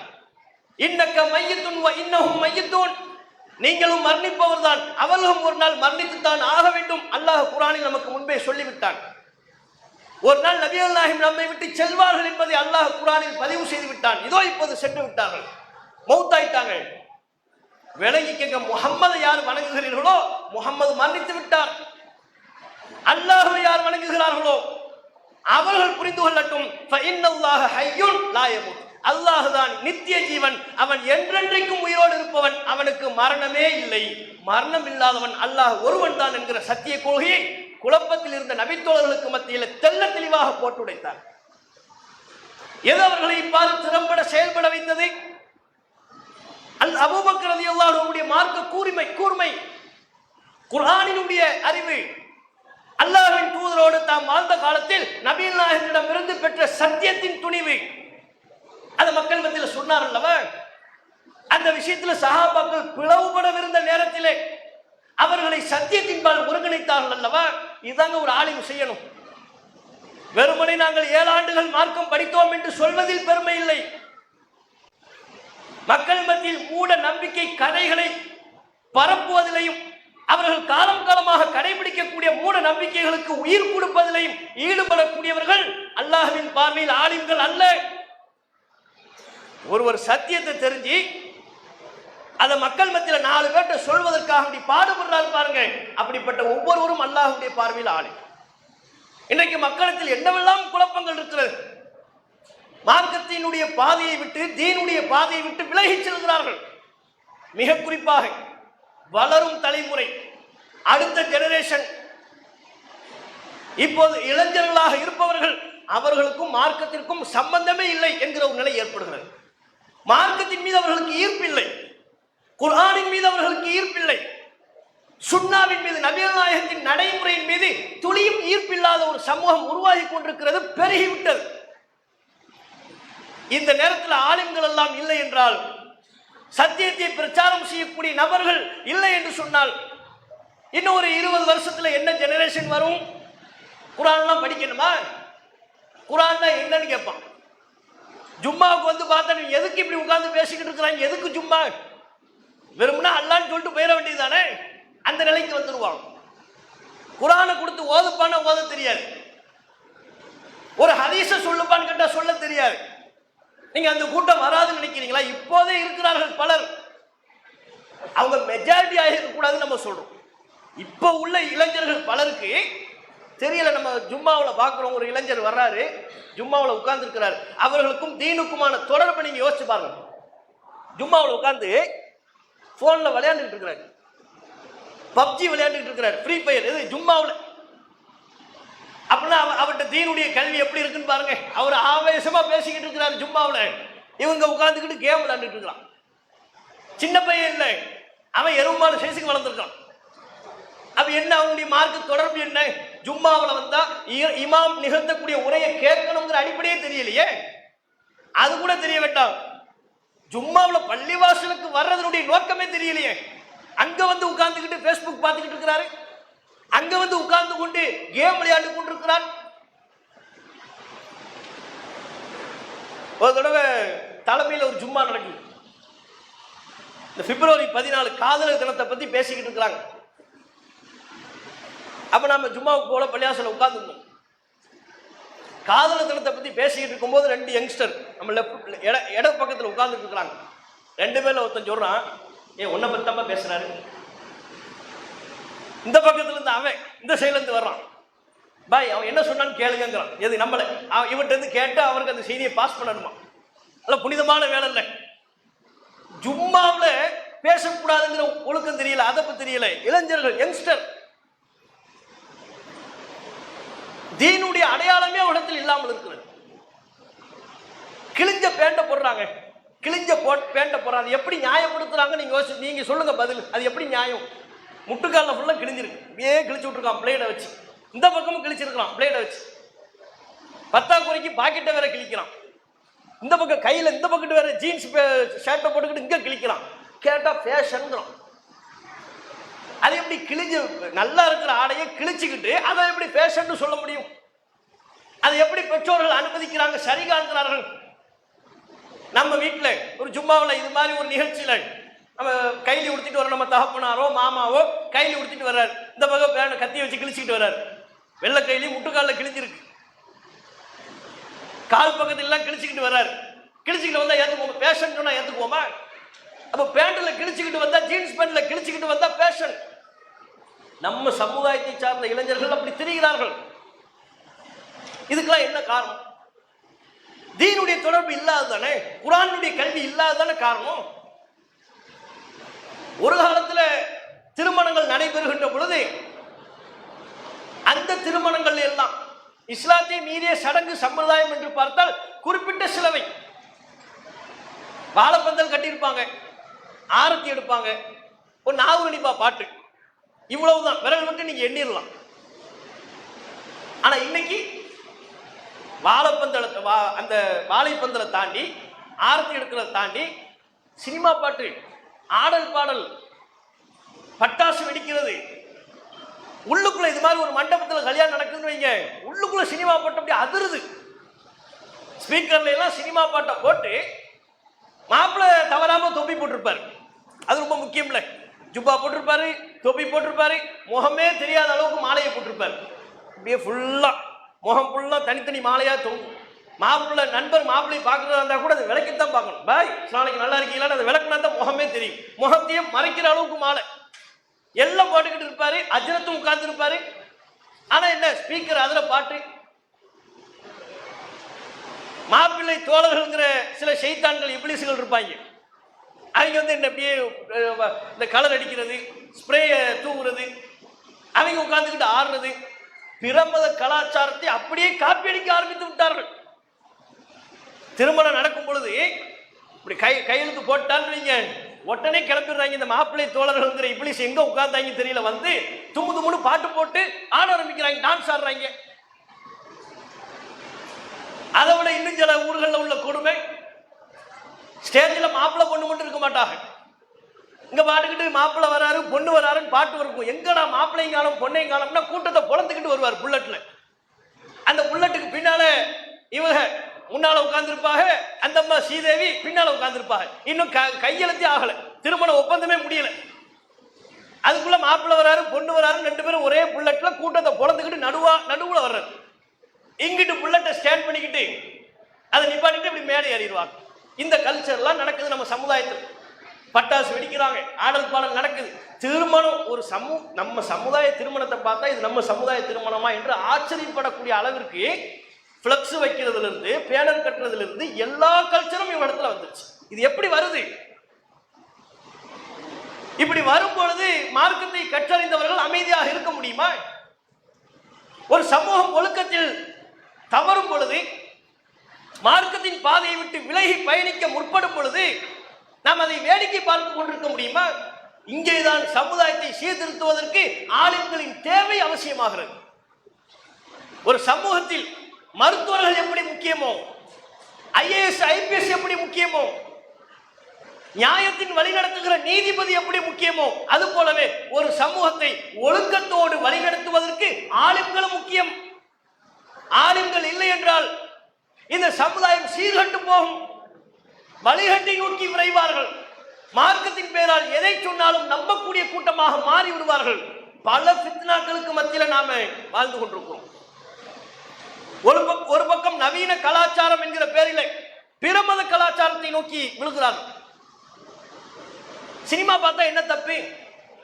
S3: இன்னக்க மையத்துன் வ இன்னஹும் மையத்துன், நீங்களும் மரணிப்பவர் தான், அவர்களும் ஒரு நாள் மரணித்துத்தான் ஆக வேண்டும். அல்லாஹ் குர்ஆனில் நமக்கு முன்பே சொல்லிவிட்டான். ஒரு நாள் நபிகள் நாயகம் நம்மை விட்டு செல்வார்கள் என்பதை அல்லாஹ் குர்ஆனில் பதிவு செய்து விட்டான். இதோ இப்போது சென்று விட்டார்கள், மௌத்தாயிட்டாங்க. விளங்கிக்கங்க, முஹம்மதை யார் வணங்குகிறீர்களோ முஹம்மது மரணித்து விட்டார். அல்லாஹ்வை யார் வணங்குகிறார்களோ அவர்கள் புரிந்து கொள்ளட்டும், ஃபஇன்னல்லாஹ ஹய்யுன் லா யமூத். அல்லாஹ் தான் நித்திய ஜீவன், அவன் என்றென்றைக்கும் உயிரோடு இருப்பவன், அவனுக்கு மரணமே இல்லை. மரணம் இல்லாதவன் அல்லாஹ் ஒருவன் தான் என்கிற சத்திய கொள்கையை குழப்பத்தில் இருந்த நபித்தோழர்களுக்கு மத்தியில் தெள்ள தெளிவாக போட்டுடைத்தார். எது அவர்களை இவ்வாறு திறம்பட செயல்பட வைத்தது? அபூபக்கர் ரலியல்லாஹு அன்ஹுவுடைய மார்க்க கூர்மை, குர்ஆனினுடைய அறிவு, அல்லாஹ்வின் தூதரோடு தாம் வாழ்ந்த காலத்தில் நபிகள் நாயகத்திடம் இருந்து பெற்ற சத்தியத்தின் துணிவு, அதை மக்கள் மத்தியில் சொன்னார் அல்லவா? அந்த விஷயத்தில் சஹாபாக்கள் பிளவுபடவிருந்த நேரத்திலே அவர்களை சத்தியத்தின்பால் ஒருங்கிணைத்தார்கள் அல்லவா? இதாங்க ஒரு ஆலிம் செய்யணும். வெறுமனை நாங்கள் 7 ஆண்டுகள் மார்க்கம் படித்தோம் என்று சொல்வதில் பெருமை இல்லை. மக்கள் மத்தியில் மூட நம்பிக்கை கதைகளை பரப்புவதிலையும் அவர்கள் காலம் காலமாக கடைபிடிக்கக்கூடிய மூட நம்பிக்கைகளுக்கு உயிர் கொடுப்பதிலையும் ஈடுபடக்கூடியவர்கள் அல்லாஹ்வின் பார்வையில் ஆலிம்கள் அல்ல. ஒருவர் சத்தியத்தை தெரிஞ்சு அதை மக்கள் மத்தியில் 4 பேர்ட்ட சொல்வதற்காக பாடுபடுறாரு பாருங்க, அப்படிப்பட்ட ஒவ்வொருவரும் அல்லாஹ்வுடைய பார்வையில் ஆலிம். இன்றைக்கு மக்களத்தில் என்னவெல்லாம் குழப்பங்கள் இருக்கிறது. மார்க்கத்தினுடைய பாதையை விட்டு, தீனுடைய பாதையை விட்டு விலகி செல்கிறார்கள். மிக குறிப்பாக வளரும் தலைமுறை, அடுத்த ஜெனரேஷன், இப்போது இளைஞர்களாக இருப்பவர்கள், அவர்களுக்கும் மார்க்கத்திற்கும் சம்பந்தமே இல்லை என்கிற ஒரு நிலை ஏற்படுகிறது. மார்க்கத்தின் மீது அவர்களுக்கு ஈர்ப்பில்லை, குர்ஆனின் மீது அவர்களுக்கு ஈர்ப்பில்லை, சுன்னாவின் மீது, நபிகள் நாயகத்தின் நடைமுறையின் மீது துளியும் ஈர்ப்பில்லாத ஒரு சமூகம் உருவாகி கொண்டிருக்கிறது, பெருகிவிட்டது. இந்த நேரத்தில் ஆலிம்கள் எல்லாம் இல்லை என்றால், சத்தியத்தை பிரச்சாரம் செய்யக்கூடிய நபர்கள் இல்லை என்று சொன்னால், இன்னும் ஒரு 20 வருஷத்துல என்ன ஜெனரேஷன் வரும்? குர்ஆன்லாம் படிக்கணுமா? குர்ஆன்னா என்னன்னு கேட்பான். ஜும்மாவுக்கு வந்து பார்த்தா நீ எதுக்கு இப்படி உட்கார்ந்து பேசிக்கிட்டு இருக்கிறாங்க, எதுக்கு ஜும்மா? வெறும்னா அல்லான்னு சொல்லிட்டு போயிட வேண்டியதுதானே? அந்த நிலைக்கு வந்துடுவாங்க. குர்ஆனை கொடுத்து ஓதுப்பான ஓத தெரியாது, ஒரு ஹதீஸை சொல்லுப்பான்னு கேட்டா சொல்ல தெரியாது. நீங்க அந்த கூட்டம் வராதுன்னு நினைக்கிறீங்களா? இப்போதே இருக்கிறார்கள் பலர். அவங்க மெஜாரிட்டி ஆகிடக்கூடாதுன்னு நம்ம சொல்றோம். இப்போ உள்ள இளைஞர்கள் பலருக்கு தெரியல. நம்ம ஜும்மாவில் பார்க்குறோம், ஒரு இளைஞர் வர்றாரு, ஜும்மாவில் உட்கார்ந்து இருக்கிறார். அவர்களுக்கும் தீனுக்குமான தொடர்பை நீங்க யோசிச்சு பாருங்க. ஜும்மாவில் உட்கார்ந்து போன்ல விளையாண்டுட்டு இருக்கிறார், பப்ஜி விளையாண்டுட்டு இருக்கிறார், ஃப்ரீ ஃபயர், இது ஜும்மாவில். அப்படின்னா அவர்கிட்ட தீனுடைய கல்வி எப்படி இருக்குன்னு பாருங்க. அவர் ஆவேசமா பேசிக்கிட்டு இருக்கிறார் ஜும்மாவில், இவங்க உட்கார்ந்துக்கிட்டு கேம் விளையாண்டுட்டு இருக்கிறான். சின்ன பையன் இல்லை, அவன் எருமாடு சைஸுக்கு வளர்ந்துருக்கான். அப்ப என்ன அவனுடைய மார்க்க தொடர்பு என்ன? ஜும்மாவில் வந்தா இமாம் நிகழ்த்தக்கூடிய உரையை கேட்கணுங்கிற அடிப்படையே தெரியலையே, அது கூட தெரிய வேண்டாம். ஜும்மாவில் பள்ளிவாசலுக்கு வர்றதனுடைய நோக்கமே தெரியலையே. அங்க வந்து உட்கார்ந்துக்கிட்டு பேஸ்புக் பார்த்துக்கிட்டு இருக்கிறாரு, அங்க வந்து உட்கார்ந்து கொண்டு கேம் விளையாண்டு கொண்டிருக்கிறார். ஒரு தடவை தலைமையில் ஒரு ஜும்மா நடக்குது. இந்த பிப்ரவரி 14 காதலர் தினத்தை பத்தி பேசிக்கிட்டு இருக்கிறாங்க. அப்ப நம்ம ஜும்மாவுக்கு போல பள்ளியாசல உட்கார்ந்துருந்தோம். காதலர் தினத்தை பத்தி பேசிக்கிட்டு இருக்கும்போது 2 யங்ஸ்டர் நம்ம இட பக்கத்தில் உட்கார்ந்துட்டு இருக்கிறாங்க. 2 பேர்ல ஒருத்தன் சொல்றான், உன்னை பத்தி தான் பேசுறாரு. இந்த பக்கத்துல இருந்து அவன் இந்த சைட்ல இருந்து வர்றான். பாய் அவன் என்ன சொன்னான்னு கேளுங்கிறான். எது நம்மள இவன்கிட்ட இருந்து கேட்டு அவருக்கு அந்த செய்தியை பாஸ் பண்ணணுமா? அல்ல, புனிதமான வேலை இல்லை. ஜும்மாவில் பேசக்கூடாதுங்கிற ஒழுக்கம் தெரியல, அதப்பு தெரியல. இளைஞர்கள், யங்ஸ்டர், தீனுடைய அடையாளமே இடத்தில் இல்லாமல் இருக்கிறது. கிழிஞ்ச பேண்ட போடுறாங்க, கிழிஞ்ச பேண்ட போடுறாங்க. எப்படி நியாயப்படுத்துறாங்க? நீங்க சொல்லுங்க பதில். அது எப்படி நியாயம்? முட்டுக்கால ஃபுல்லா கிழிஞ்சிருக்கு, ஏன் கிழிச்சு விட்டுருக்கான் பிளேடை வச்சு. இந்த பக்கமும் கிழிச்சிருக்கான் பிளேடை வச்சு. 10ஆம் குறைக்கு பாக்கெட்டை வேற கிழிக்கிறான். இந்த பக்கம் கையில இந்த பக்கெட் வேற ஜீன்ஸ் ஷர்ட்டை போட்டுக்கிட்டு இங்க கிழிக்கிறான். கேட்டா ஃபேஷன்ங்கிறான். அது எப்படி கிழிஞ்சு நல்லா இருக்கிற ஆடையை கிழிச்சுக்கிட்டு அதை எப்படி ஃபேஷன் சொல்ல முடியும்? அதை எப்படி பெற்றோர்கள் அனுமதிக்கிறாங்க, சரி காண்கிறார்கள்? நம்ம வீட்டில் ஒரு ஜும்மாவில் இது மாதிரி ஒரு நிகழ்ச்சியில நம்ம கைலி உடுத்திட்டு வர, நம்ம தகப்பனாரோ மாமாவோ கைலி உடுத்திட்டு வர்றாரு, இந்த பக்கம் கத்தியை வச்சு கிழிச்சிக்கிட்டு வர்றாரு. வெள்ளை கைலி முட்டுக்காலில் கிழிஞ்சிருக்கு. கால் பக்கத்துல எல்லாம் கிழிச்சுக்கிட்டு வர்றாரு. கிழிச்சுக்கிட்டு வந்தா ஏத்துக்குவோமா? பேஷன் சொன்னா ஏத்துக்குவோமா? அப்ப பேண்ட்ல கிழிச்சுக்கிட்டு வந்தா, ஜீன்ஸ் பேண்ட்ல கிழிச்சுக்கிட்டு வந்தா பேஷன். நம்ம சமுதாயத்தை சார்ந்த இளைஞர்கள் அப்படி திரிகிறார்கள். இதுக்கெல்லாம் என்ன காரணம்? தீனுடைய தொடர்பு இல்லாததானே, குர்ஆனுடைய கல்வி இல்லாததானே காரணம். ஒரு காலத்துல திருமணங்கள் நடைபெறுகின்ற பொழுது அந்த திருமணங்கள் எல்லாம் இஸ்லாத்தை மீறிய சடங்கு சம்பிரதாயம் என்று பார்த்தால் குறிப்பிட்ட சிலவை. வாழைப்பந்தல் கட்டியிருப்பாங்க, ஆரத்தி எடுப்பாங்க, ஒரு நாகூரணிப்பா பாட்டு, இவ்வளவுதான். விரல் விட்டு நீங்க எண்ணிடலாம். ஆனா இன்னைக்கு அந்த வாழைப்பந்தலை தாண்டி, ஆரத்தி எடுக்கிறத தாண்டி சினிமா பாட்டு, ஆடல் பாடல், பட்டாசு வெடிக்கிறது. உள்ளுக்குள்ள இது மாதிரி ஒரு மண்டபத்தில் கல்யாணம் நடக்குதுன்னு வைங்க, உள்ளுக்குள்ள சினிமா பாட்டு அப்படி அதிருது. ஸ்பீக்கர்ல எல்லாம் சினிமா பாட்டை போட்டு மாப்பிள்ளை தவறாம தொப்பி போட்டிருப்பாரு. அது ரொம்ப முக்கியம் இல்லை. ஜுப்பா போட்டிருப்பாரு, தொப்பி போட்டிருப்பாரு, முகமே தெரியாத அளவுக்கு மாலையை போட்டிருப்பாரு. அப்படியே ஃபுல்லா முகம் ஃபுல்லா தனித்தனி மாலையா தொங்கும். மாப்பிள்ளை நண்பர் மாப்பிள்ளையை பார்க்கறதா இருந்தா கூட அதை விளக்கித்தான் பார்க்கணும். பாய் நாளைக்கு நல்லா இருக்கீங்களா, அதை விளக்குனா தான் முகமே தெரியும். முகத்தையும் மறைக்கிற அளவுக்கு மாலை எல்லாம் போட்டுக்கிட்டு இருப்பாரு. அஜரத்தும் உட்கார்ந்து இருப்பாரு. ஆனா என்ன, ஸ்பீக்கர் அதுல பாட்டு. மாப்பிள்ளை தோழர்கள்ங்கிற சில ஷைத்தான்கள், இப்லீஸ்கள் இருப்பாங்க. அவங்க வந்து என்ன அப்படியே இந்த கலர் அடிக்கிறது, ஸ்ப்ரே தூவுறது, அவங்க உட்கார்ந்துக்கிட்டு ஆடுறது. பிரமத கலாச்சாரத்தை அப்படியே காப்பி அடிக்க ஆரம்பித்து விட்டார்கள். திருமணம் நடக்கும் பொழுது இப்படி கையெழுத்து போட்டான்னு வைங்க, உடனே கிளம்பிடுறாங்க. இந்த மாப்பிள்ளை தோழர்கள்ங்கிற இப்லீஸ் எங்க உட்கார்ந்தாங்க தெரியல, வந்து தும்மு தும்முன்னு பாட்டு போட்டு ஆட ஆரம்பிக்கிறாங்க, டான்ஸ் ஆடுறாங்க. அதை விட இன்னும் சில ஊர்களில் உள்ள கொடுமை, ஸ்டேஜில் மாப்பிள்ளை பொண்ணு மட்டும் இருக்க மாட்டாங்க. இங்க பாட்டுக்கிட்டு மாப்பிள்ளை வராரு பொண்ணு வராருன்னு பாட்டு இருக்கும். எங்கடா மாப்பிள்ளையும் காலம் பொண்ணையும் காலம்னா கூட்டத்தை பொழந்துக்கிட்டு வருவார் புல்லட்ல. அந்த புல்லட்டுக்கு பின்னால இவங்க முன்னால உட்கார்ந்துருப்பாங்க, அந்த அம்மா ஸ்ரீதேவி பின்னால உட்கார்ந்துருப்பாங்க. இன்னும் கையெழுத்தே ஆகல, திருமண ஒப்பந்தமே முடியல. அதுக்குள்ள மாப்பிள்ளை வராரு பொண்ணு வராரு, ரெண்டு பேரும் ஒரே புல்லட்ல கூட்டத்தை பொழந்துக்கிட்டு நடுவுல வர்றாரு. இங்கிட்டு புல்லட்டை ஸ்டாண்ட் பண்ணிக்கிட்டு அதை நிப்பாட்டிட்டு இப்படி மேடை ஏறிடுவாங்க. இந்த கல்ச்சர்லாம் நடக்குது நம்ம சமுதாயத்தில். பட்டாசு வெடிக்கிறாங்க, ஆடல் பாடல் நடக்குது. திருமணம் ஒரு நம்ம சமுதாய திருமணத்தை பார்த்தா இது நம்ம சமுதாய திருமணமா என்று ஆச்சரியப்படக்கூடிய அளவிற்கு பிளக்ஸ் வைக்கிறதுல இருந்து பேனர் கட்டுறதுல இருந்து எல்லா கல்ச்சரும் இவங்க இடத்துல வந்துருச்சு. இது எப்படி வருது? இப்படி வரும் பொழுது மார்க்கத்தை கற்றறிந்தவர்கள் அமைதியாக இருக்க முடியுமா? ஒரு சமூகம் ஒழுக்கத்தில் தவறும் பொழுது, மார்க்கத்தின் பாதையை விட்டு விலகி பயணிக்க முற்படும் பொழுது நாம் அதை வேடிக்கை பார்த்து கொண்டிருக்க முடியுமா? இங்கேதான் சமுதாயத்தை சீர்திருத்துவதற்கு ஆளுங்களின் தேவை அவசியமாகிறது. ஒரு சமூகத்தில் மருத்துவர்கள் எப்படி முக்கியமோ, IAS IPS எப்படி முக்கியமோ, நியாயத்தின் வழிநடத்துகிற நீதிபதி எப்படி முக்கியமோ, அது போலவே ஒரு சமூகத்தை ஒழுக்கத்தோடு வழிநடத்துவதற்கு ஆளுங்களும் முக்கியம். ஆளுங்கள் இல்லை என்றால் இந்த சமுதாயம் சீர்கட்டு போகும், வழிகட்டை நோக்கி விரைவார்கள். மார்க்கத்தின் பெயரால் எதை சொன்னாலும் நம்பக்கூடிய கூட்டமாக மாறி விடுவார்கள். பல ஃபித்னாக்களுக்கு மத்தியில் நாம வாழ்ந்து கொண்டிருக்கிறோம். ஒரு பக்கம் நவீன கலாச்சாரம் என்கிற பெயரில் பிரமத கலாச்சாரத்தை நோக்கி விழுகிறார்கள். சினிமா பார்த்தா என்ன தப்பு?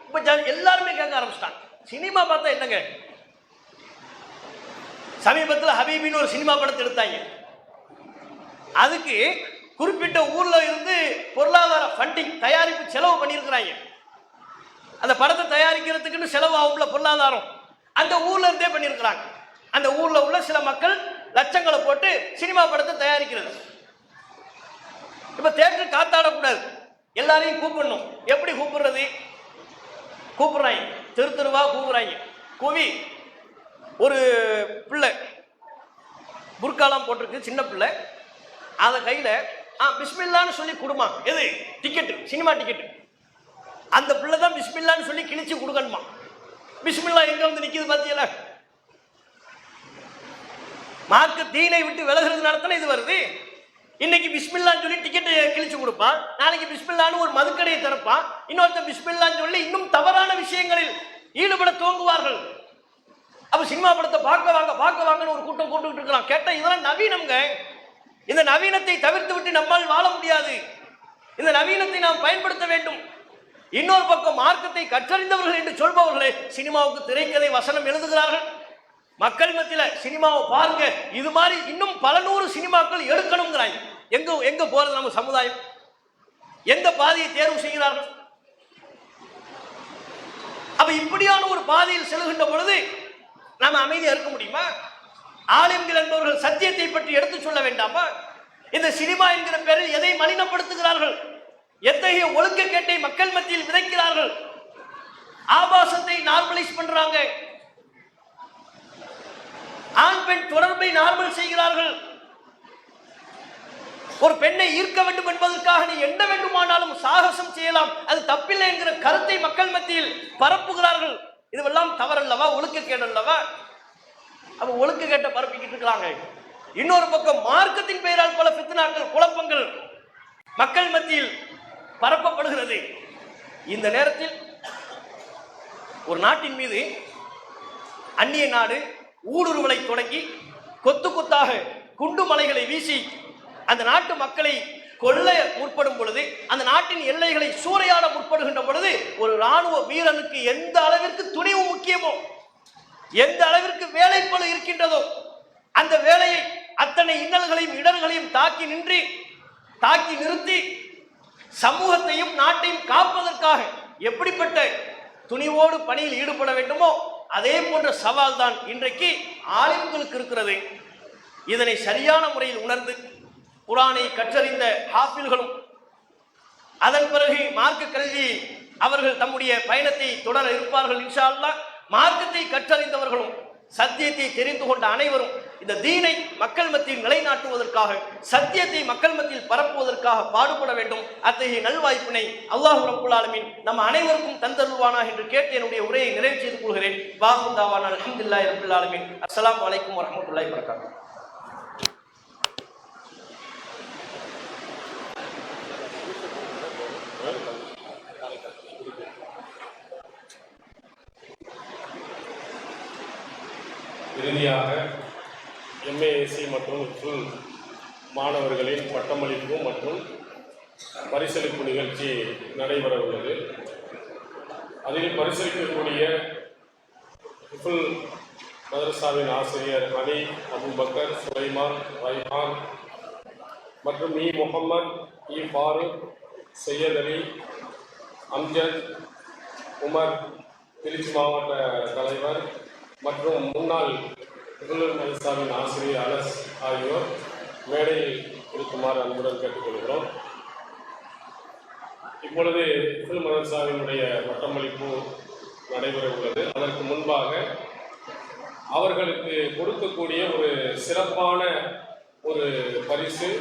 S3: இப்ப எல்லாருமே கேட்க ஆரம்பிச்சிட்டாங்க, சினிமா பார்த்தா என்னங்க? சமீபத்தில் ஹபீபின்னு ஒரு சினிமா படத்தை எடுத்தாங்க. அதுக்கு குறிப்பிட்ட ஊர்ல இருந்து பொருளாதார ஃபண்டிங், தயாரிப்பு செலவு பண்ணியிருக்கிறாங்க. அந்த படத்தை தயாரிக்கிறதுக்குன்னு செலவு ஆகும்ல பொருளாதாரம், அந்த ஊர்ல இருந்தே பண்ணியிருக்கிறாங்க. அந்த ஊர்ல உள்ள சில மக்கள் லட்சங்களை போட்டு சினிமா படத்தை தயாரிக்கிறது. இப்ப தேட்டர் காத்தாடக்கூடாது, எல்லாரையும் கூப்பிடணும். எப்படி கூப்பிடுறது? கூப்பிடுறாங்க, தெருவா கூப்பிடுறாங்க. கூவி ஒரு பிள்ளை புர்காலாம் போட்டிருக்கு, சின்ன பிள்ளை, அதை கையில பிஸ்மில்லான்னு சொல்லி கொடுமா. எது? Ticket, cinema ticket. அந்த பிள்ளை தான் பிஸ்மில்லான்னு சொல்லி கிழிச்சு கொடுக்கணுமா. பிஸ்மில்லா எங்க வந்து நிக்குது பாத்தீங்களா? மார்க்க தீனை விட்டு விலகிறது நடத்தின இது வருது. இன்னைக்கு பிஸ்மில்லான்னு சொல்லி டிக்கெட்டை கிழிச்சு கொடுப்பான், நாளைக்கு பிஸ்மில்லான்னு ஒரு மதுக்கடையை திறப்பான், இன்னொருத்தர் பிஸ்மில்லான்னு சொல்லி இன்னும் தவறான விஷயங்களில் ஈடுபட துவங்குவார்கள். அப்ப சினிமா படத்தை பார்க்க வாங்கன்னு ஒரு கூட்டம் போட்டுக்கிட்டு இருக்கலாம். கேட்டா இதெல்லாம் நவீனம்ங்க. இந்த நவீனத்தை தவிர்த்து விட்டு நம்மால் வாழ முடியாது. இந்த நவீனத்தை நாம் பயன்படுத்த வேண்டும். இன்னொரு பக்கம் மார்க்கத்தை கற்றறிந்தவர்கள் என்று சொல்பவர்களே சினிமாவுக்கு திரைக்கதை வசனம் எழுதுகிறார்கள். மக்கள் மத்தியில சினிமாவை பாருங்க, இது மாதிரி இன்னும் பல நூறு சினிமாக்கள் எடுக்கணுங்கிறாங்க. எங்க போறது நம்ம சமுதாயம்? எந்த பாதையை தேர்வு செய்கிறார்கள்? அப்ப இப்படியான ஒரு பாதையில் செல்கின்ற பொழுது நாம அமைதியா இருக்க முடியுமா? ஆலிம்கள் என்பவர்கள் சத்தியத்தை பற்றி எடுத்து சொல்ல வேண்டாமா? இந்த சினிமா என்கிற பேரில் எதை மலினப்படுத்துகிறார்கள்? எத்தகைய ஒழுக்கக்கேட்டை மக்கள் மத்தியில் விதைக்கிறார்கள்? ஆபாசத்தை நார்மலைஸ் பண்றாங்க. ஆண் பெண் தொடர்பை நார்மல் செய்கிறார்கள். ஒரு பெண்ணை ஈர்க்க வேண்டும் என்பதற்காக நீ என்ன வேண்டுமானாலும் சாகசம் செய்யலாம், அது தப்பில்லை என்கிற கருத்தை மக்கள் மத்தியில் பரப்புகிறார்கள். இதுவெல்லாம் தவறல்லவா? ஒழுக்கக்கேடு அல்லவா? அப்ப ஒழுக்கக்கேட்டை பரப்பிக்கிட்டு இருக்கிறாங்க. இன்னொரு பக்கம் மார்க்கத்தின் பெயரால் பல ஃபித்னாக்கள், குழப்பங்கள் மக்கள் மத்தியில் பரப்பப்படுகிறது. இந்த நேரத்தில் ஒரு நாட்டின் மீது அந்நிய நாடு ஊடுருவலை தொடங்கி கொத்து கொத்தாக குண்டு மலைகளை வீசி அந்த நாட்டு மக்களை கொல்ல முற்படும் பொழுது, அந்த நாட்டின் எல்லைகளை சூறையாட முற்படுகின்ற பொழுது, ஒரு ராணுவ வீரனுக்கு எந்த அளவிற்கு துணிவு முக்கியமோ, எந்த அளவிற்கு வேலைப்பளு இருக்கின்றதோ, அந்த வேலையை அத்தனை இன்னல்களையும் இடர்களையும் தாக்கி நிறுத்தி சமூகத்தையும் நாட்டையும் காப்பதற்காக எப்படிப்பட்ட துணிவோடு பணியில் ஈடுபட வேண்டுமோ அதே போன்ற சவால் தான் இன்றைக்கு ஆலிம்களுக்கு இருக்கிறது. இதனை சரியான முறையில் உணர்ந்து குர்ஆனை கற்றறிந்த ஹாஃபில்களும் அதன் பிறகு மார்க்க கல்வி அவர்கள் தம்முடைய பயணத்தை தொடர இருப்பார்கள் இன்ஷா அல்லாஹ். மார்க்கத்தை கற்றறிந்தவர்களும் சத்தியத்தை தெரிந்து கொண்ட அனைவரும் இந்த தீனை மக்கள் மத்தியில் நிலைநாட்டுவதற்காக, சத்தியத்தை மக்கள் மத்தியில் பரப்புவதற்காக பாடுபட வேண்டும். அத்தகைய நல்வாய்ப்பினை அல்லாஹ் ரப்பல் ஆலமீன் நம்ம அனைவருக்கும் தந்தருள்வானா என்று கேட்டு என்னுடைய உரையை நிறைவு செய்து கொள்கிறேன். வாஹு தாவானா அல்ஹம்துலில்லாஹி ரப்பில் ஆலமீன். அஸ்ஸலாமு அலைக்கும் வரஹ்மத்துல்லாஹி வபரகாத்துஹு.
S1: இறுதியாக எம்ஏஎஸ்சி மற்றும் ஃபுல் மாணவர்களின் பட்டமளிப்பு மற்றும் பரிசளிப்பு நிகழ்ச்சி நடைபெற உள்ளது. அதில் பரிசளிக்கக்கூடிய ஃபுல் மதரசாவின் ஆசிரியர் அலி, அபுபக்கர், சுலைமான், ரைஹான் மற்றும் இ முகமது, இ ஃபாரூக், சையத் அலி, அம்ஜத், உமர், திருச்சி மாவட்ட தலைவர் மற்றும் முன்னாள் மதரசாவின் ஆசிரியர் அலஸ் ஆகியோர் மேடையில் இருக்குமாறு அன்புடன் கேட்டுக்கொள்கிறோம். இப்பொழுது ஃபுல் மதரசாவினுடைய பட்டமளிப்பு நடைபெற உள்ளது. அதற்கு முன்பாக அவர்களுக்கு கொடுக்கக்கூடிய ஒரு சிறப்பான ஒரு பரிசு,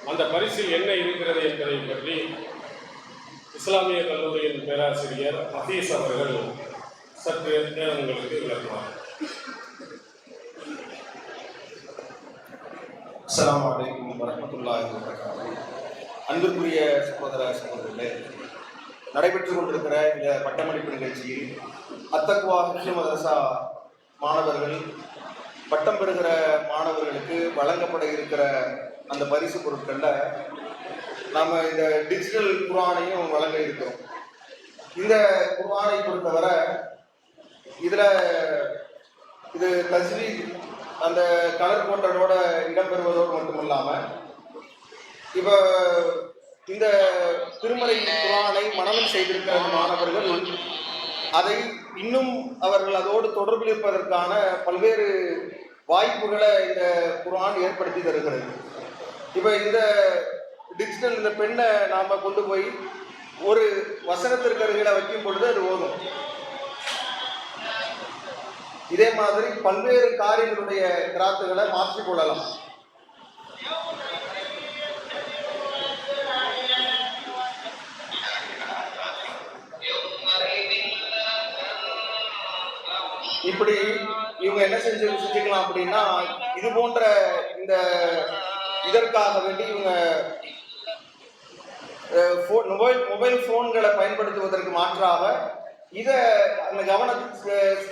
S1: அந்த பரிசில் என்ன இருக்கிறது என்பதை பற்றி இஸ்லாமிய கல்லூரியின் பேராசிரியர் ஹஃபீஸ் அவர்கள் சற்று நேரம் உங்களுக்கு விளக்குவார்.
S4: அஸ்ஸலாமு அலைக்கும் வரஹ்மத்துல்லாஹி வபரகாத்துஹு. அன்பிற்குரிய சகோதர சகோதரிகளே, நடைபெற்றுக் கொண்டிருக்கிற இந்த பட்டமளிப்பு நிகழ்ச்சியில் அத்தக்வா ஹிஃப்ஸ் மதரசா மாணவர்கள், பட்டம் பெறுகிற மாணவர்களுக்கு வழங்கப்பட இருக்கிற அந்த பரிசு பொருட்களில் நாம் இந்த டிஜிட்டல் குர்ஆனையும் வழங்க இருக்கிறோம். இந்த குர்ஆனை பொறுத்தவரை இது தஜ்வீத் அந்த கலர் கோட்டனோட இடம்பெறுவதோடு மட்டும் இல்லாமல், இப்போ இந்த திருமறை குர்ஆனை மனனம் செய்திருக்கிற மாணவர்கள் அதை இன்னும் அவர்கள் அதோடு தொடர்பில் இருப்பதற்கான பல்வேறு வாய்ப்புகளை இந்த குர்ஆன் ஏற்படுத்தி தருகிறது. இப்போ இந்த டிஜிட்டல் இந்த பெண்ணை நாம் கொண்டு போய் ஒரு வசனத்திற்கு அருகில வைக்கும் பொழுது அது ஓதும். இதே மாதிரி பல்வேறு காரியங்களுடைய கிராத்துகளை மாற்றிக்கொள்ளலாம். இப்படி இவங்க என்ன செஞ்சுக்கலாம் அப்படின்னா, இது போன்ற இதற்காக வேண்டி இவங்க மொபைல் போன்களை பயன்படுத்துவதற்கு மாற்றாக இதை அந்த கவன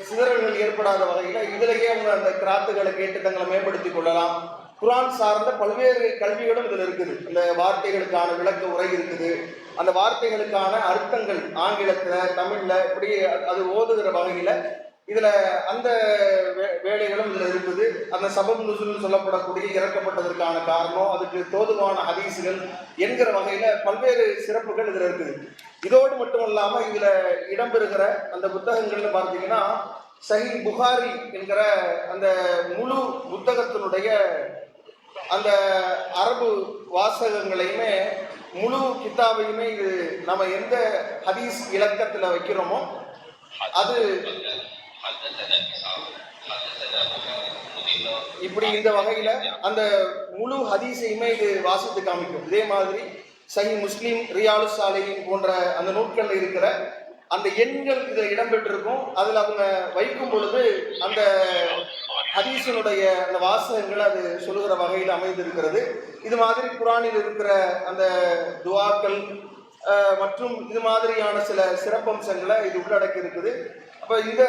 S4: சிதறல்கள் ஏற்படாத வகையில் இதிலேயே அவங்க அந்த கிராத்துகளை கேட்டு தங்களை மேம்படுத்திக் கொள்ளலாம். குர்ஆன் சார்ந்த பல்வேறு கல்விகளும் இதில் இருக்குது. இந்த வார்த்தைகளுக்கான விளக்க உரை இருக்குது, அந்த வார்த்தைகளுக்கான அர்த்தங்கள் ஆங்கிலத்தில் தமிழில் இப்படி அது ஓதுகிற வகையில் இதுல அந்த வேலைகளும் இதுல இருக்குது. அந்த சபப் நுசுல்னு சொல்லப்படக்கூடிய இறக்கப்பட்டதற்கான காரணம், அதுக்கு தோதுவான ஹதீசுகள் என்கிற வகையில பல்வேறு சிறப்புகள் இதுல இருக்குது. இதோடு மட்டும் இல்லாம இதுல இடம்பெறுகிற அந்த புத்தகங்கள்னு பார்த்தீங்கன்னா சஹீஹ் புகாரி என்கிற அந்த முழு புத்தகத்தினுடைய அந்த அரபு வாசகங்களையுமே முழு கித்தாபையுமே இது நம்ம எந்த ஹதீஸ் இலக்கத்துல வைக்கிறோமோ அது இப்படி இந்த வகையில அந்த முழு ஹதீஸையுமே இது வாசித்து காமிக்கும். இதே மாதிரி சஹீஹ் முஸ்லிம், ரியாலு சாலிஹீன் போன்ற அந்த நூட்கள் இருக்கிற அந்த எண்கள் இதில் இடம்பெற்றிருக்கும். அதில் அவங்க வைக்கும் பொழுது அந்த ஹதீஸினுடைய அந்த வாசகங்கள் அது சொல்லுகிற வகையில் அமைந்திருக்கிறது. இது மாதிரி குர்ஆனில் இருக்கிற அந்த துஆக்கள் மற்றும் இது மாதிரியான சில சிறப்பம்சங்களை இது உள்ளடக்கி இருக்குது. அப்ப இந்த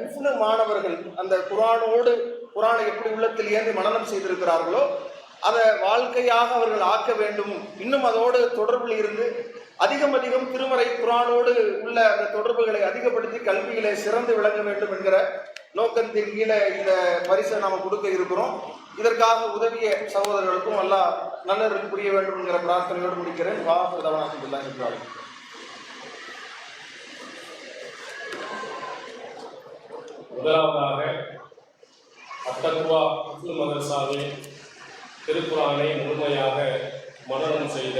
S4: ஹிஃப்னு மாணவர்கள் அந்த குர்ஆனை எப்படி உள்ளத்தில் ஏந்தி மனனம் செய்திருக்கிறார்களோ அதை வாழ்க்கையாக அவர்கள் ஆக்க வேண்டும். இன்னும் அதோடு தொடர்பில் இருந்து அதிகம் திருமறை குர்ஆனோடு உள்ள அந்த தொடர்புகளை அதிகப்படுத்தி கல்வியிலே சிறந்து விளங்க வேண்டும் என்கிற நோக்கத்தின் கீழே இந்த பரிசை நாம் கொடுக்க இருக்கிறோம். இதற்காக உதவிய சகோதரர்களுக்கும் அல்லாஹ் நல்லருக்கு புரிய வேண்டும் என்கிற பிரார்த்தனையோடு முடிக்கிறேன்.
S1: முதலாவதாக அத்தக்வா ஹிஃப்னு மதரசாவின் திருக்குர்ஆனை முழுமையாக மனனம் செய்த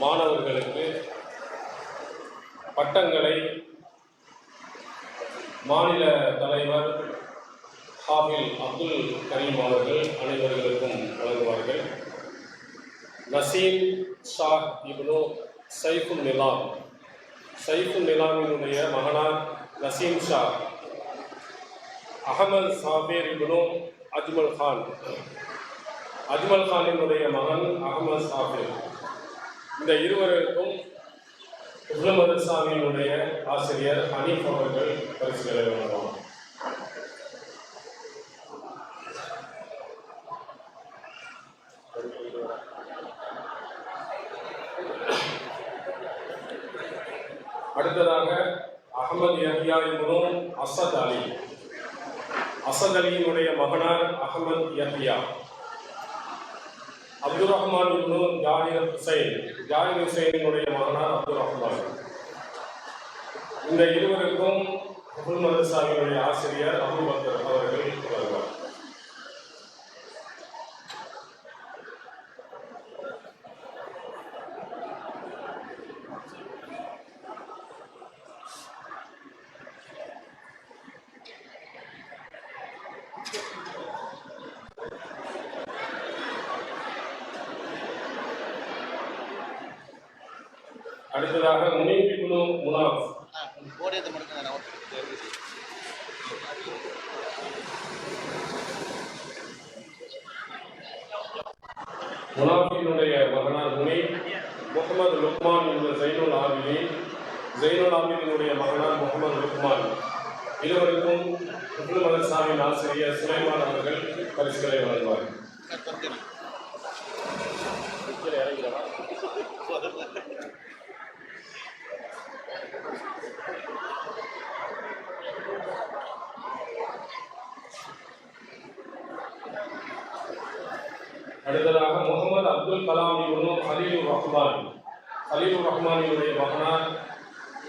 S1: மாணவர்களுக்கு பட்டங்களை மாநில தலைவர் ஹாஃபில் அப்துல் கரீம் அவர்கள் அனைவர்களுக்கும் வழங்குவார்கள். நசீம் ஷா இப்னு சைஃபுல் நிலாமினுடைய மகனார் நசீம் ஷா, அகமது சாபீர் இப்னு அஜ்மல் கானினுடைய மகன் அகமது சாபீர். இந்த இருவருக்கும் ஹிஃப்னு மதரசாவினுடைய ஆசிரியர் ஹனீஃப் அவர்கள் பரிசுகளை வழங்குவார். அடுத்ததாக அஹமது யஹ்யா இப்னு அசத் அலியினுடைய மகனார் அஹமது யஹ்யா, அப்துல் ரஹ்மான் இப்னு ஜாஹிர் ஹுசைனுடைய மகனார் அப்துல் ரஹ்மான். இந்த இருவருக்கும் ஹிஃப்னு மதரசாவினுடைய ஆசிரியர் அபூபக்கர் அவர்கள் வருவார். அடுத்ததாக முனீப் இப்னு முனாஃப், முனாஃபினுடைய மகனார் முனீப், முகமது லுக்மான் என்ற ஜைனுல் ஆபிதினுடைய மகனார் முகமது லுக்மான். இருவருக்கும் ஹிஃப்னு மதரசாவின் ஆசிரியர் சுலைமான் அவர்கள் பரிசுகளை வழங்குவார். அடுத்ததாக முகமது அப்துல் கலாம் இப்னு ஹலீலுர் ரஹ்மானினுடைய மகனார்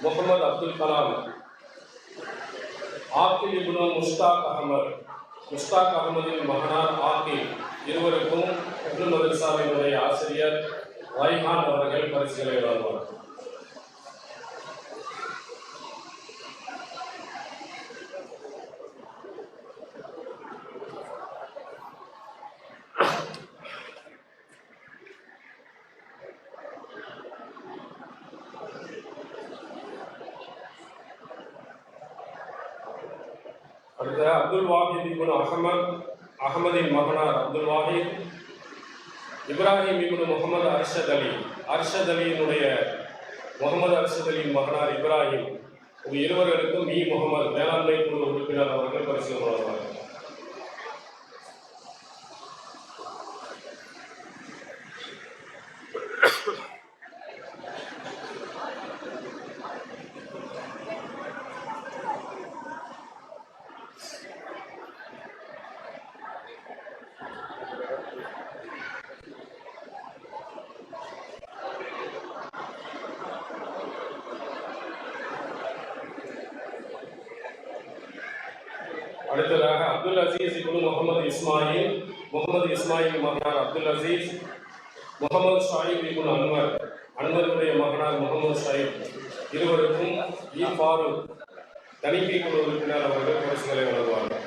S1: முகமது அப்துல் கலாம், ஆக்கில் இப்னு முஸ்தாக் அகமதின் மகனார் ஆக்கில். இருவருக்கும் ஹிஃப்னு மதரசாவினுடைய ஆசிரியர் ரைஹான் அவர்கள் பரிசுகளை வழங்குவார். அடுத்த அப்துல் வாஹித் இப்னு அகமதின் மகனார் அப்துல் வாஹித், இப்ராஹிம் இப்னு முகமது அர்ஷத் அலியினுடைய முகமது அர்ஷத் அலியின் மகனார் இப்ராஹிம். இருவர்களுக்கும் முகமது மேலாண்மை குழு உறுப்பினர் அவர்கள் பரிசு வழங்குவார்கள். அடுத்ததாக அப்துல் அசீஸ் இப்னு முகமது இஸ்மாயில், முகமது இஸ்மாயில் மகனார் அப்துல் அசீஸ், முகமது ஷாயிப் இப்னு அன்வர், அன்வருடைய மகனார் முகமது ஷாயிப், இருவருக்கும் ஃபாரூக் தணிக்கை குழு உறுப்பினர் அவர்கள் பரிசுகளை வழங்குவார்கள்.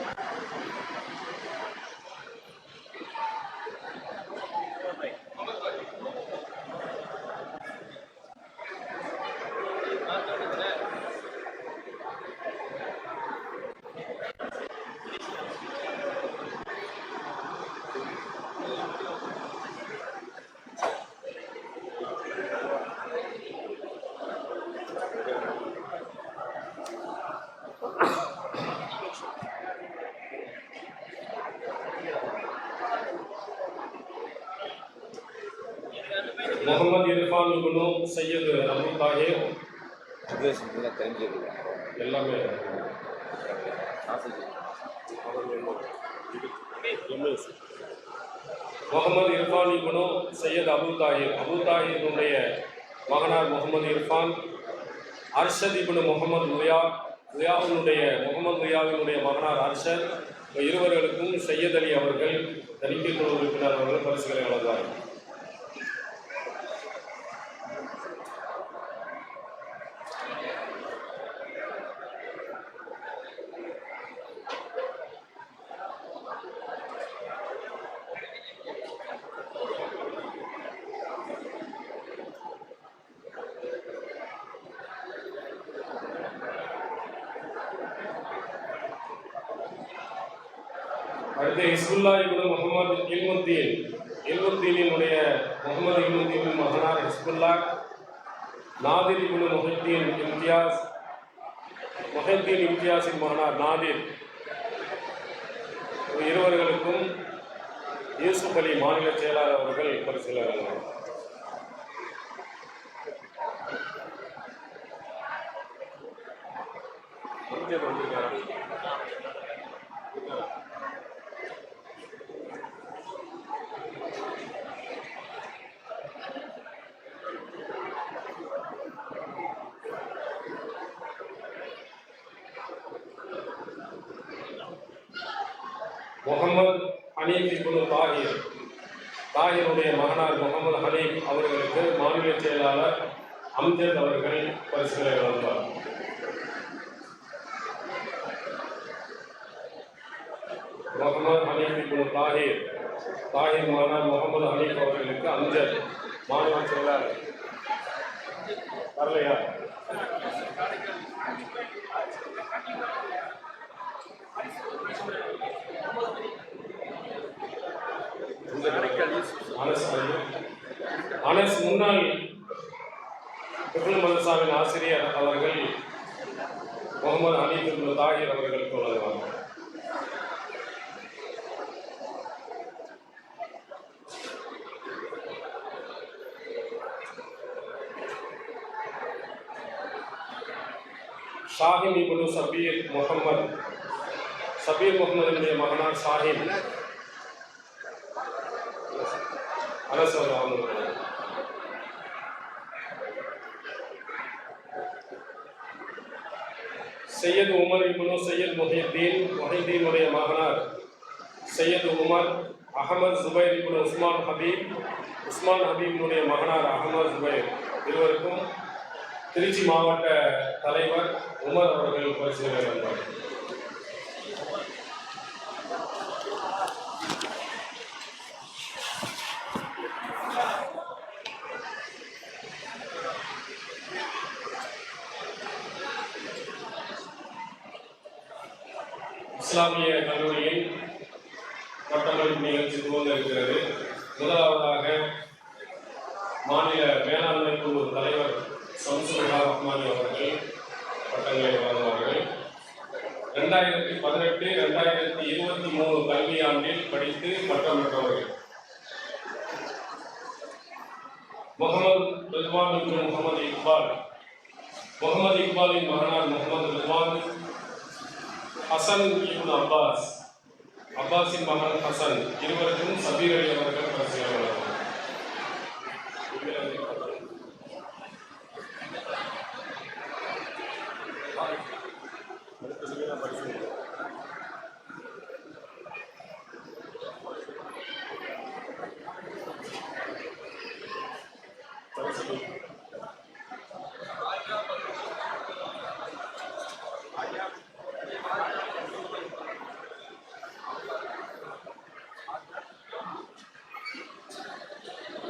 S1: முகமது இர்ஃபான் இப்னு சையது அபு தாஹிர், எல்லாமே முகமது இர்ஃபான் இப்னு சையத் அபு தாஹிர், அபு தாஹிருடைய மகனார் முகமது இர்ஃபான், அர்ஷத் இப்னு முகமது ரியாவுடைய முகமது ரியாவினுடைய மகனார் அர்ஷத், இருவர்களுக்கும் சையத் அலி அவர்கள் தணிக்கை குழு உறுப்பினர் அவர்கள் பரிசுகளை வழங்குவார்கள். அடுத்து ஹிஸ்புல்லா இப்னு முகமது இல்முத்தீனினுடைய முகமது இல்முத்தீனின் மகனார் ஹிஸ்புல்லா, நாதிர் இப்னு முஹித்தீன் இம்தியாஸின் மகனார் நாதிர், இருவர்களுக்கும் யூசுப் அலி மாநில செயலாளர் அவர்கள் பரிசுகளை வழங்குவார். முகமது ஹனீஃப் இப்னு தாஹிருடைய மகனார் முகமது ஹனீஃப் அவர்களுக்கு மாநில செயலாளர் அம்ஜத் அவர்கள் பரிசுகளை வழங்குவார். முகமது ஹனீஃப் இப்னு தாஹிர் மகனார் முகமது ஹனீஃப் அவர்களுக்கு அம்ஜத் மாநில செயலாளர் வரலையா? அனஸ் முன்னாள் மதரசாவின் ஆசிரியர் அவர்கள் முகமது ஹனீஃப் இப்னு தாஹிர் அவர்களுக்கு வழங்குவார்கள். ஷாஹின் இப்னு சபீர் முகமதுடைய மகனார் ஷாஹின் அனஸ் அவர்கள். சையத் உமர் இப்னு சையத் முஹித்தீனுடைய மகனார் சையத் உமர், அகமது ஜுபைர் இப்னு உஸ்மான் ஹபீபினுடைய மகனார் அகமது ஜுபைர், இருவருக்கும் திருச்சி மாவட்ட தலைவர் உமர் அவர்கள் பரிசுகளை வழங்குவார். இஸ்லாமிய கல்லூரியின் பட்டமளிப்பு நிகழ்ச்சி துவங்க இருக்கிறது. முதலாவதாக மாநில மேலாண்மை குழு தலைவர் சம்சுல்லா ரஹ்மானி அவர்கள் பட்டங்களை வழங்குவார்கள். 2018-2023 கல்வியாண்டில் படித்து பட்டம் பெற்றவர்கள் முகமது ரிஸ்வான் இப்னு முகமது இக்பாலின் மகனார் முகமது ரிஸ்வான், ஹசன் இப்னு அப்பாஸின் மகன் ஹசன், இருவருக்கும் சபீர் அலி அவர்கள் பரிசுகளை வழங்குவார்கள்.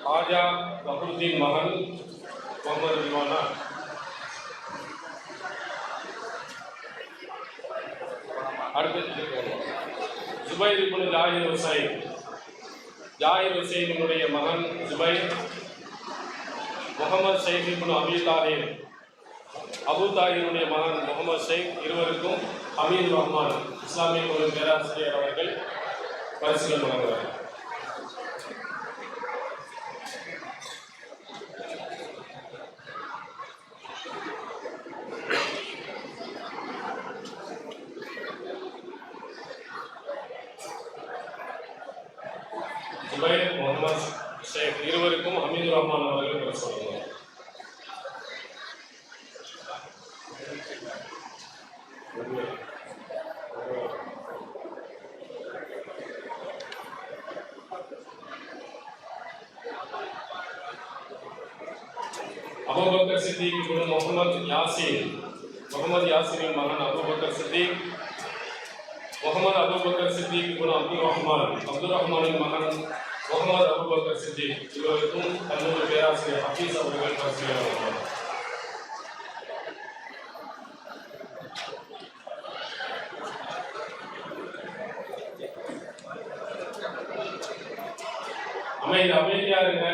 S1: ஹாஜா வஹருதீன் மகன் முகமது ரிவானா. அடுத்து ஜுபைர் இப்னு ஜாஹிர் ஹுசைன். ஜாஹிர் ஹுசைனுடைய மகன் ஜுபைர். முகமது ஷைக் இப்னு அபி தாஹிர். அபு தாஹிருடைய மகன் முகமது ஷைக். இருவருக்கும் ஹமீது ரஹ்மான் இஸ்லாமிய ஒரு பேராசிரியர் அவர்கள் பரிசுகள் வழங்குவார். ஜுபைர், முகமது ஷேக் இருவருக்கும் ஹமீது ரஹ்மான் அவர்கள் பரிசு வழங்குவார். அபூபக்கர் சித்திக் இப்னு முகமது யாசின். முகமது யாசினின் மகன் அபூபக்கர் சித்திக். முகமது அபூபக்கர் சித்திக் இப்னு அப்துல் ரஹ்மானின் மகன் முகமது அபூபக்கர் சித்திக். இவருக்கும் கல்லூரி பேராசிரியர் ஹபீஸ் அவர்கள் பரிசுகளை வழங்குவார். அமைதியா இருங்க.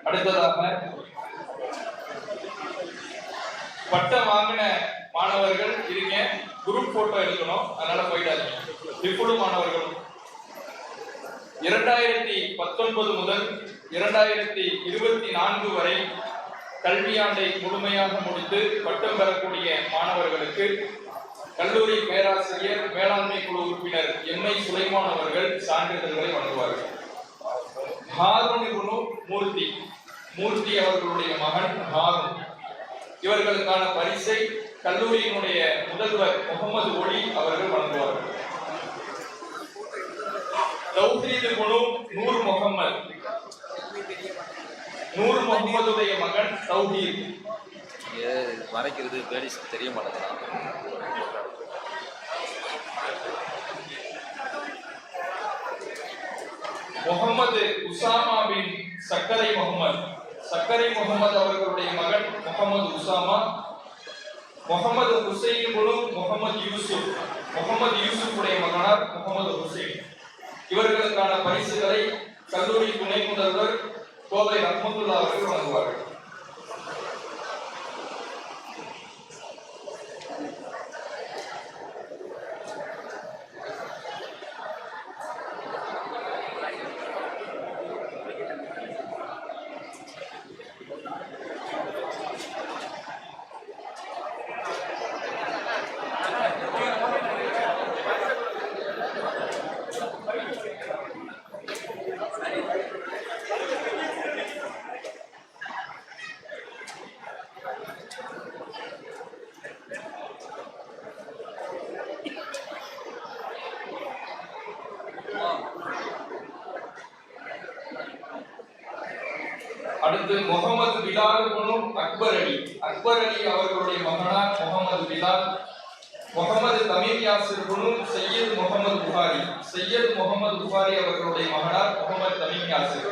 S5: அடுத்ததாக பட்டம் வாங்கின மாணவர்கள் இருங்க, குரூப் போட்டோ எடுக்கணும், அதனால போயிடாது. இப்பொழுது மாணவர்கள் 2019 முதல் 2024 வரை கல்வியாண்டை முழுமையாக முடித்து பட்டம் பெறக்கூடிய மாணவர்களுக்கு கல்லூரி பேராசிரியர் மேலாண்மை குழு உறுப்பினர் எம்.ஐ. சுலைமான் அவர்கள் சான்றிதழ்களை வழங்குவார்கள். ஹாரூன் இப்னு மூர்த்தி அவர்களுடைய மகன் ஹாரூன். இவர்களுக்கான பரிசை கல்லூரியினுடைய முதல்வர் முகமது ஒலி அவர்கள் வழங்குவார்கள். தௌஹீத் இப்னு நூர் முகமதுடைய மகன் தௌஹீத்.
S6: மறைக்கிறது பேடி தெரிய மாட்டேங்குது.
S5: முகமது உசாமா பின் சக்கரை முகமது அவர்களுடைய மகன் முகமது உசாமா. முகமது ஹுசைன் இப்னு முகமது யூசுப் உடைய மகனார் முகமது ஹுசைன். இவர்களுக்கான பரிசுகளை கல்லூரி துணை முதல்வர் கோவை ரஹ்மத்துல்லா அவர்கள் வழங்குவார்கள். அடுத்து முகமது பிலால் இப்னு அக்பர் அலி அவர்களுடைய மகனார் முகமது பிலால். முகமது தமீம் யாசிர் இப்னு சையத் முகமது புகாரி அவர்களுடைய மகனார் முகமது தமீம் யாசிர்.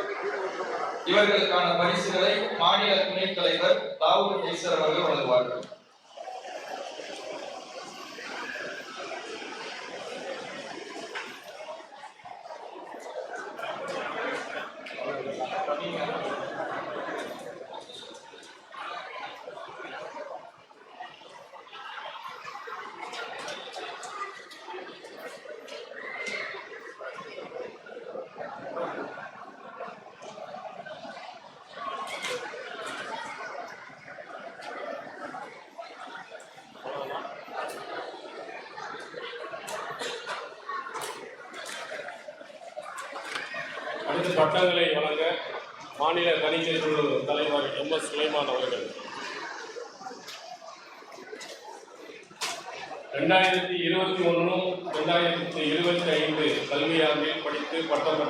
S5: இவர்களுக்கான பரிசுகளை மாநில துணைத் தலைவர் தாவூத் கைசர் அவர்கள் வழங்குவார்கள்.
S1: அடுத்து பட்டங்களை வழங்க மாநில தணிக்கை குழு தலைவர் MS சுலைமான் அவர்கள். 2021-2025 கல்வியாண்டில் படித்து பட்டம்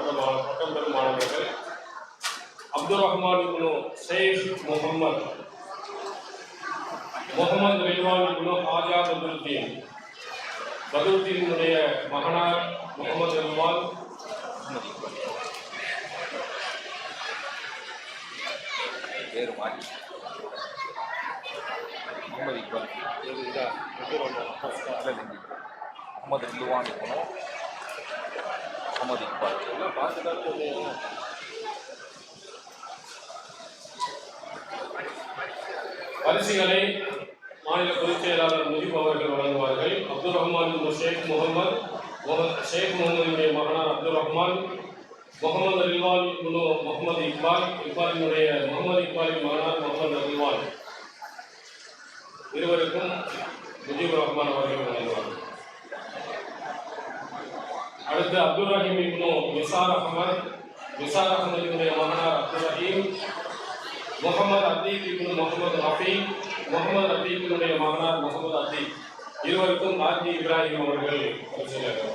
S1: பெறும் மாணவர்கள் அப்துல் ரஹ்மான் இப்னு ஷேக் முகமது ரில்வான் இப்னு ஹாஜா பதுருத்தீனுடைய மகனார் முகமது ரில்வான்,
S6: பேர் மாற்றி முகமது இக்பால், முகமது ரில்வான் இருக்கணும், முகமது இக்பால்.
S1: பரிசுகளை மாநில பொதுச் செயலாளர் முஜிப் அவர்கள் வழங்குவார்கள். அப்துல் ரஹ்மான் ஷேக் முகமதுடைய மகனார் அப்துல் ரஹ்மான், முகமது ரில்வான் முகமது இக்பாலினுடைய முகமது இக்பாலின் மகனார் முகமது ரில்வான், இருவருக்கும் முஜிபுர் ரஹ்மான் அவர்கள் வழங்குவார்கள். அடுத்து அப்துல் ரஹீம் இப்னு நிசார் அகமதினுடைய மகனார் அப்துல் ரஹீம், முகமது அத்தீக் இப்னு முகமது ரஃபீக், முகமது அத்தீக்கினுடைய மகனார் முகமது அத்தீக், இருவருக்கும் ஆர்ஜி இப்ராஹிம் அவர்கள் பரிசீலனை.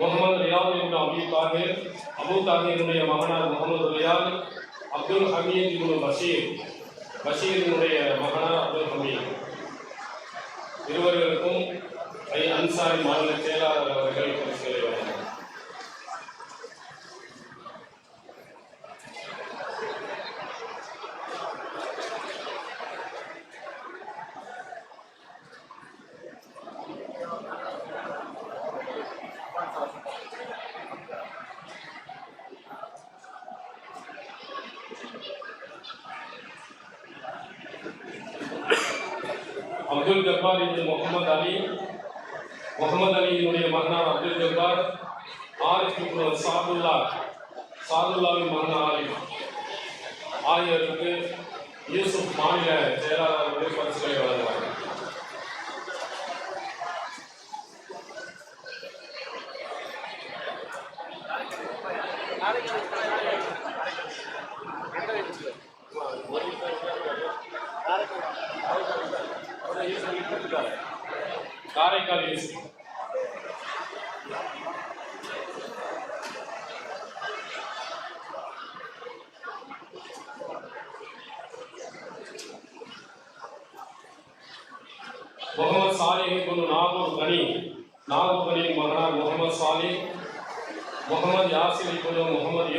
S1: முகமது ரியாத் இப்னு அபு தாஹிருடைய மகனார் முகமது ரியாத், அப்துல் ஹமீத் இப்னு பஷீரினுடைய மகனார் அப்துல் ஹமீத், இருவர்களுக்கும் அன்சாரி மாநில செயலாளர் அவர்கள் பரிசுகளை வழங்கினார். அப்துல் ஜப்பார் இப்னு முகமது அலியினுடைய மகனார் அப்துல் ஜப்பார், ஆரிஃப் இப்னு சாதுல்லாவின் மகனார் ஆரிஃப் ஆகியோருக்கு யூசுப் மாநில செயலாளர்களுடைய பரிசுகளை வழங்குவார்கள். காரைக்கால் யூசுப், முகமது சாலிஹ் இப்னு நாகூர் கனியின் மகனார் முகமது சாலிஹ், முகமது யாசிர் இப்னு முகமது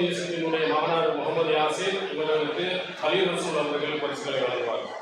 S1: யூசுஃபினுடைய மகனார் முகமது யாசிர், இவர்களுக்கு கலீல் ரசூல் அவர்கள் பரிசுகளை வழங்குவார்கள்.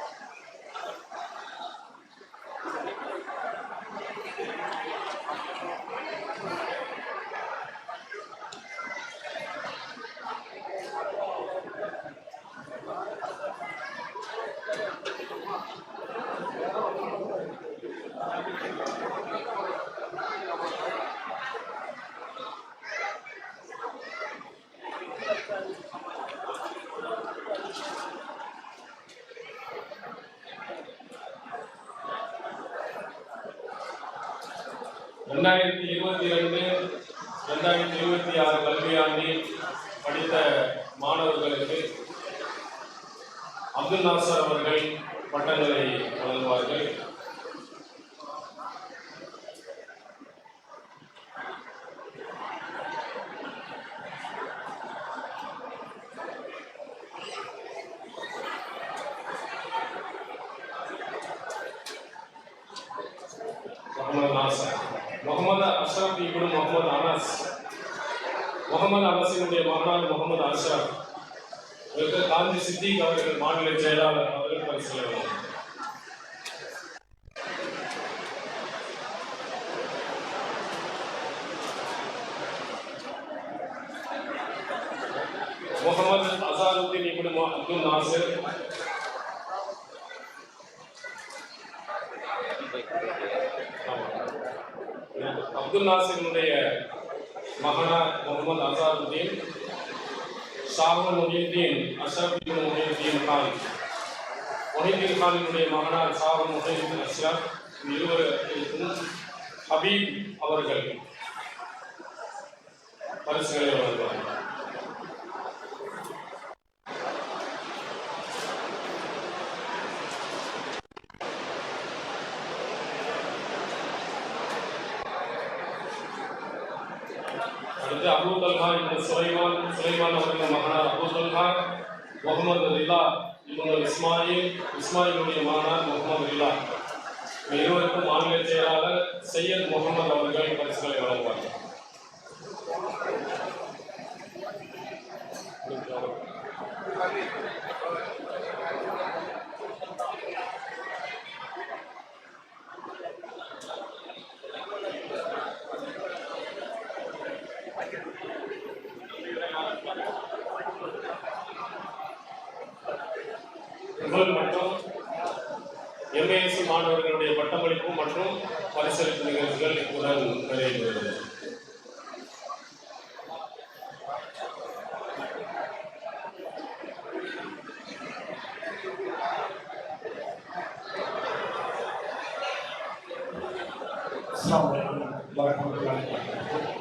S1: ரெண்டாயிரத்தி 2022-2026 கல்வியாண்டில் படித்த மாணவர்களுக்கு அப்துல் நாசர் அவர்கள் பட்டங்களை வழங்குவார்கள். முகமது அஷ்ரப் இப்னு முகமது அனஸினுடைய மகனார் முகமது அஷ்ரப், இவருக்கு காந்தி சித்திக் அவர்கள் மாநில செயலாளர் அவர்கள் பரிசுகளை வழங்குவார். முகமது அசாருத்தீன் இப்னு அப்துல் நாசிர்,
S6: Baik.
S1: அப்துல் நாசிரினுடைய மகனார் முகமது அசாருத்தீன், ஷாகுல் முஹியுத்தீன் அஷ்ரஃப் முஹியுத்தீன் கான், முஹியுத்தீன் கானினுடைய மகனார் ஷாகுல் முஹியுத்தீன் அஷ்ரஃப், இருவருக்கும் ஹபீப் அவர்கள் பரிசுகளை வழங்குவார்கள். அடுத்து அபூ தல்ஹா இப்னு சுலைமான் அவர்களின் மகனார் அபூ தல்ஹா, முகமது ரிலா இப்னு இஸ்மாயிலுடைய மகனார் முகமது ரிலா. இருவருக்கும் மாநில செயலாளர் சையத் முகமது அவர்கள் பரிசுகளை வழங்குவார்கள். முதல் மற்றும் எம்ஏஎஸ்சி மாணவர்களுடைய பட்டமளிப்பு மற்றும் பரிசளிப்பு நிகழ்ச்சிகள் இத்துடன் நிறைவேறுகிறது.
S7: அஸ்ஸலாமு அலைக்கும் வரஹ்மத்துல்லாஹி வபரகாத்துஹு.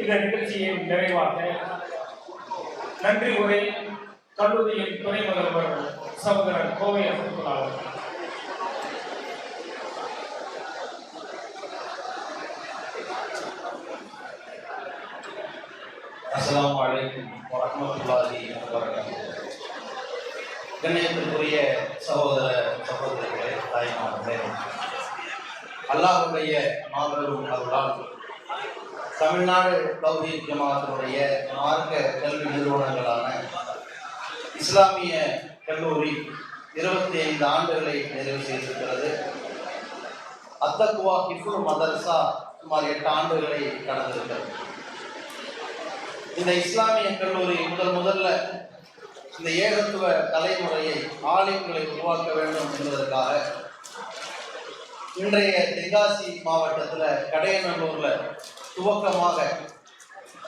S7: இந்த நிகழ்ச்சியின் நிறைவாக நன்றி உரை கல்லூரியின் துணை முதல்வர் சகோதரர் கோவை அசத்துல்லா அவர்கள்.
S8: அஸ்ஸலாமு அலைக்கும் வரஹ்மத்துல்லாஹி வபரகாத்துஹு. கண்ணியத்திற்குரிய சகோதர சகோதரிகளே, தாய்மார்களே, அல்லாஹ்வுடைய மாபெரும் அருளால் தமிழ்நாடு தௌஹீத் ஜமாஅத்தினுடைய மார்க்க கல்வி நிறுவனங்களான இஸ்லாமிய கல்லூரி 25 ஆண்டுகளை நிறைவு செய்திருக்கிறது. அத்தக்குவா ஹிஃபுல் மதரசா சுமார் 8 ஆண்டுகளை கடந்திருக்கிறது. இந்த இஸ்லாமிய கல்லூரி முதல்ல இந்த ஏகத்துவ தலைமுறையை ஆலிம்களை உருவாக்க வேண்டும் என்பதற்காக இன்றைய தென்காசி மாவட்டத்தில் கடையநல்லூர்ல துவக்கமாக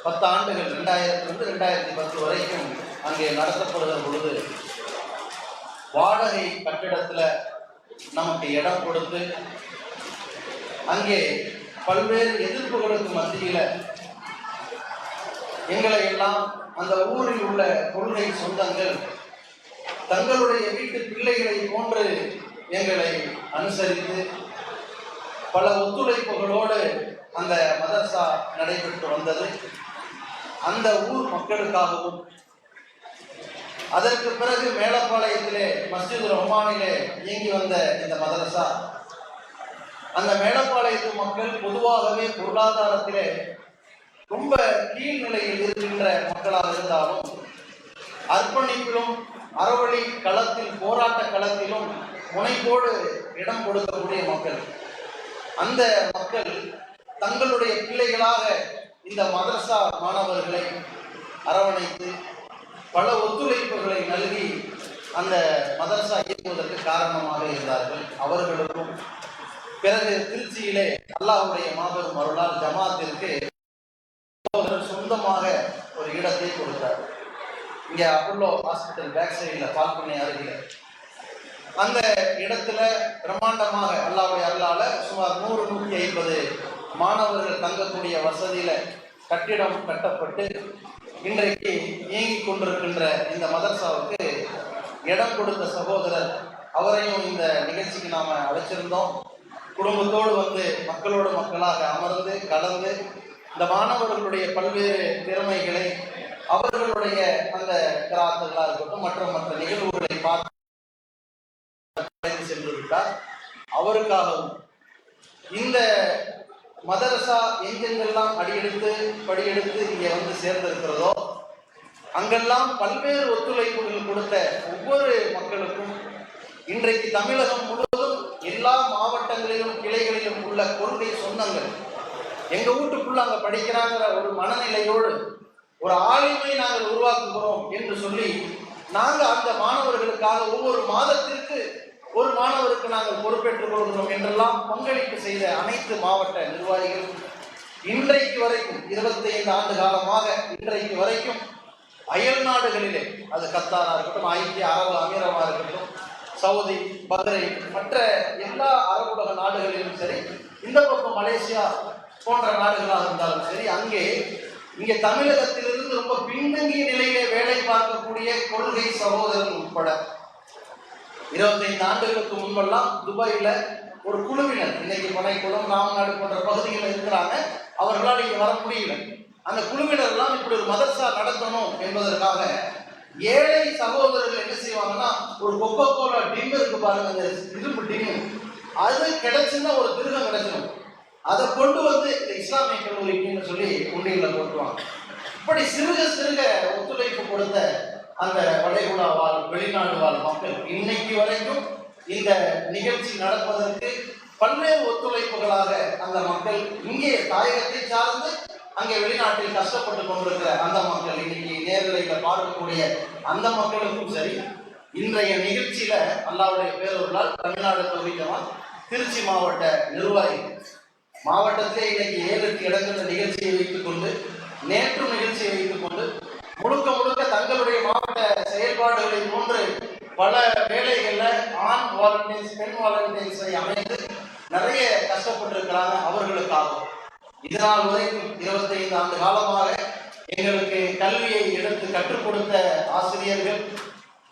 S8: 10 ஆண்டுகள் 2000 2010 வரைக்கும் அங்கே நடத்தப்படுகிற பொழுது வாடகை கட்டிடத்தில் நமக்கு இடம் கொடுத்து அங்கே பல்வேறு எதிர்ப்புகளுக்கு மத்தியில் எங்களை எல்லாம் அந்த ஊரில் உள்ள கொள்கை சொந்தங்கள் தங்களுடைய வீட்டு பிள்ளைகளை போன்று எங்களை அனுசரித்து பல ஒத்துழைப்புகளோடு அந்த மதரசா நடைபெற்று வந்தது. அந்த ஊர் மக்களுக்காகவும் அதற்கு பிறகு மேலப்பாளையத்திலே மஸ்ஜித் ரஹ்மானிலே இயங்கி வந்த இந்த மதரசா அந்த மேலப்பாளையத்து மக்கள் பொதுவாகவே பொருளாதாரத்திலே ரொம்ப கீழ்நிலையில் இருக்கின்ற மக்களாக இருந்தாலும் அர்ப்பணிப்பிலும் அறவழி களத்தில் போராட்ட களத்திலும் முனைப்போடு இடம் கொடுக்கக்கூடிய மக்கள். அந்த மக்கள் தங்களுடைய பிள்ளைகளாக இந்த மதரசா மாணவர்களை அரவணைத்து பல ஒத்துழைப்புகளை நல்கி அந்த மதரசா இயக்குவதற்கு காரணமாக இருந்தார்கள். அவர்களுக்கும் பிறகு திருச்சியிலே அல்லாஹ்வுடைய மாபெரும் அருளால் ஜமாத்திற்கு சொந்தமாக ஒரு இடத்தை கொடுத்தார். இங்கே அப்பல்லோ ஹாஸ்பிட்டல் பேக் சைடில் பால்கனி அருகில் அந்த இடத்துல பிரம்மாண்டமாக அல்லாஹ்வுடைய அருளால சுமார் 100-150 மாணவர்கள் தங்கக்கூடிய வசதியில கட்டிடம் கட்டப்பட்டு இன்றைக்கு இயங்கிக் கொண்டிருக்கின்ற இந்த மதரசாவுக்கு இடம் கொடுத்த சகோதரர் அவரையும் இந்த நிகழ்ச்சிக்கு நாம அழைச்சிருந்தோம். குடும்பத்தோடு வந்து மக்களோடு மக்களாக அமர்ந்து கலந்து இந்த மாணவர்களுடைய பல்வேறு திறமைகளை அவர்களுடைய அந்த கிராத்துகளாக இருக்கட்டும் மற்ற நிகழ்வுகளை பார்த்து சென்று விட்டார். அவருக்காகவும் இந்த மதரசா எங்கெங்கெல்லாம் படியெடுத்து இங்கே வந்து சேர்ந்திருக்கிறதோ அங்கெல்லாம் பல்வேறு ஒத்துழைப்புகள் கொடுத்த ஒவ்வொரு மக்களுக்கும் இன்றைக்கு தமிழகம் முழுவதும் எல்லா மாவட்டங்களிலும் கிளைகளிலும் உள்ள கொள்கை சொந்தங்கள் எங்க வீட்டுக்குள்ள அங்க படிக்கிறாங்கிற ஒரு மனநிலையோடு ஒரு ஆளுமை நாங்கள் உருவாக்குகிறோம் என்று சொல்லி நாங்க அந்த மாணவர்களுக்காக ஒவ்வொரு மாதத்திற்கு ஒரு மாணவருக்கு நாங்கள் பொறுப்பேற்றுக் கொள்கிறோம் என்றெல்லாம் பங்களிப்பு செய்த அனைத்து மாவட்ட நிர்வாகிகள் இன்றைக்கு வரைக்கும் 25 ஆண்டு காலமாக இன்றைக்கு வரைக்கும் அயல் நாடுகளிலே, அது கத்தாரா இருக்கட்டும், ஐக்கிய அரபு அமீரமா இருக்கட்டும், சவுதி, பஹ்ரைன், மற்ற எல்லா அரபுலக நாடுகளிலும் சரி, இந்த பக்கம் மலேசியா போன்ற நாடுகளாக இருந்தாலும் சரி, இங்கே தமிழகத்திலிருந்து ரொம்ப பின்தங்கிய நிலையிலே வேலை பார்க்கக்கூடிய கொள்கை சகோதரர்கள் உட்பட 25 ஆண்டுகளுக்கு முன்பெல்லாம் துபாயில ஒரு குழுவினர், இன்னைக்கு பனைக்குளம், ராமநாடு போன்ற பகுதிகளில் இருக்கிறாங்க, அவர்களால் இங்கே வர முடியல. அந்த குழுவினர் எல்லாம் இப்படி ஒரு மதரசா நடத்தணும் என்பதற்காக ஏழை சகோதரர்கள் என்ன செய்வாங்கன்னா, ஒரு கொக்கோ கோலா டிம் இருக்கு பாருங்க, அந்த இரும்பு டிம், அது கிடைச்சுன்னா ஒரு திருகம் கிடைச்சிடும், அதை கொண்டு வந்து இந்த இஸ்லாமிய கல்லூரிக்குன்னு சொல்லி உண்டியில் போட்டுருவாங்க. இப்படி சிறுக சிறுக ஒத்துழைப்பு கொடுத்த அந்த வளைகுடா வாழ், வெளிநாடு வாழ் மக்கள் இன்னைக்கு வரைக்கும் இந்த நிகழ்ச்சி நடப்பதற்கு பல்வேறு ஒத்துழைப்புகளாக அந்த மக்கள், இங்கே தாயகத்தை சார்ந்து அங்கே வெளிநாட்டில் கஷ்டப்பட்டு கொண்டிருக்கிற அந்த மக்கள், இன்னைக்கு நேரலையில் பார்க்கக்கூடிய அந்த மக்களுக்கும் சரி, இன்றைய நிகழ்ச்சியில அல்லாஹ்வுடைய பேரருளால் தமிழ்நாடு தௌஹீத் திருச்சி மாவட்ட நிர்வாகிகள் மாவட்டத்திலே இன்னைக்கு 7-8 இடங்களில் நிகழ்ச்சியை வைத்துக் கொண்டு, நேற்று நிகழ்ச்சியை வைத்துக் கொண்டு முழுக்க தங்களுடைய மாவட்ட செயல்பாடுகளை போன்று பல வேலைகள்ல ஆண் வாலண்டியர்ஸ், பெண் வாலண்டியர்ஸை அமைத்து நிறைய கஷ்டப்பட்டிருக்கிறாங்க. அவர்களுக்காகவும் இதனால் வரைக்கும் 25 ஆண்டு காலமாக எங்களுக்கு கல்வியை எடுத்து கற்றுக் கொடுத்த ஆசிரியர்கள்,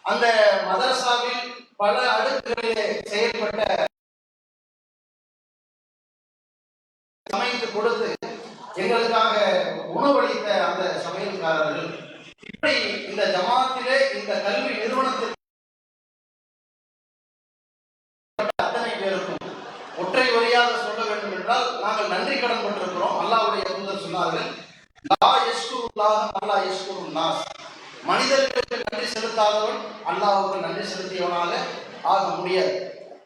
S8: அந்த மதரசாவில் பல அடுக்குகளிலே செயல்பட்ட அமைத்து கொடுத்து எங்களுக்காக உணவளித்த அந்த சமையல்காரர்கள், இப்படி இந்த ஜமாத்திலே இந்த கல்வி நிறுவனத்தில் அத்தனை பேருக்கும் ஒற்றை வரியாக சொல்ல வேண்டும் என்றால் நாங்கள் நன்றி கடன் பட்டிருக்கிறோம். அல்லாஹ்வுடைய தூதர் சொன்னார்கள், லா யஷ்குருல்லாஹ் அல்லா யஷ்குருன் நாஸ், மனிதர்களுக்கு நன்றி செலுத்தாதவன் அல்லாஹ்வுக்கு நன்றி செலுத்தியவனாக ஆக முடியாது.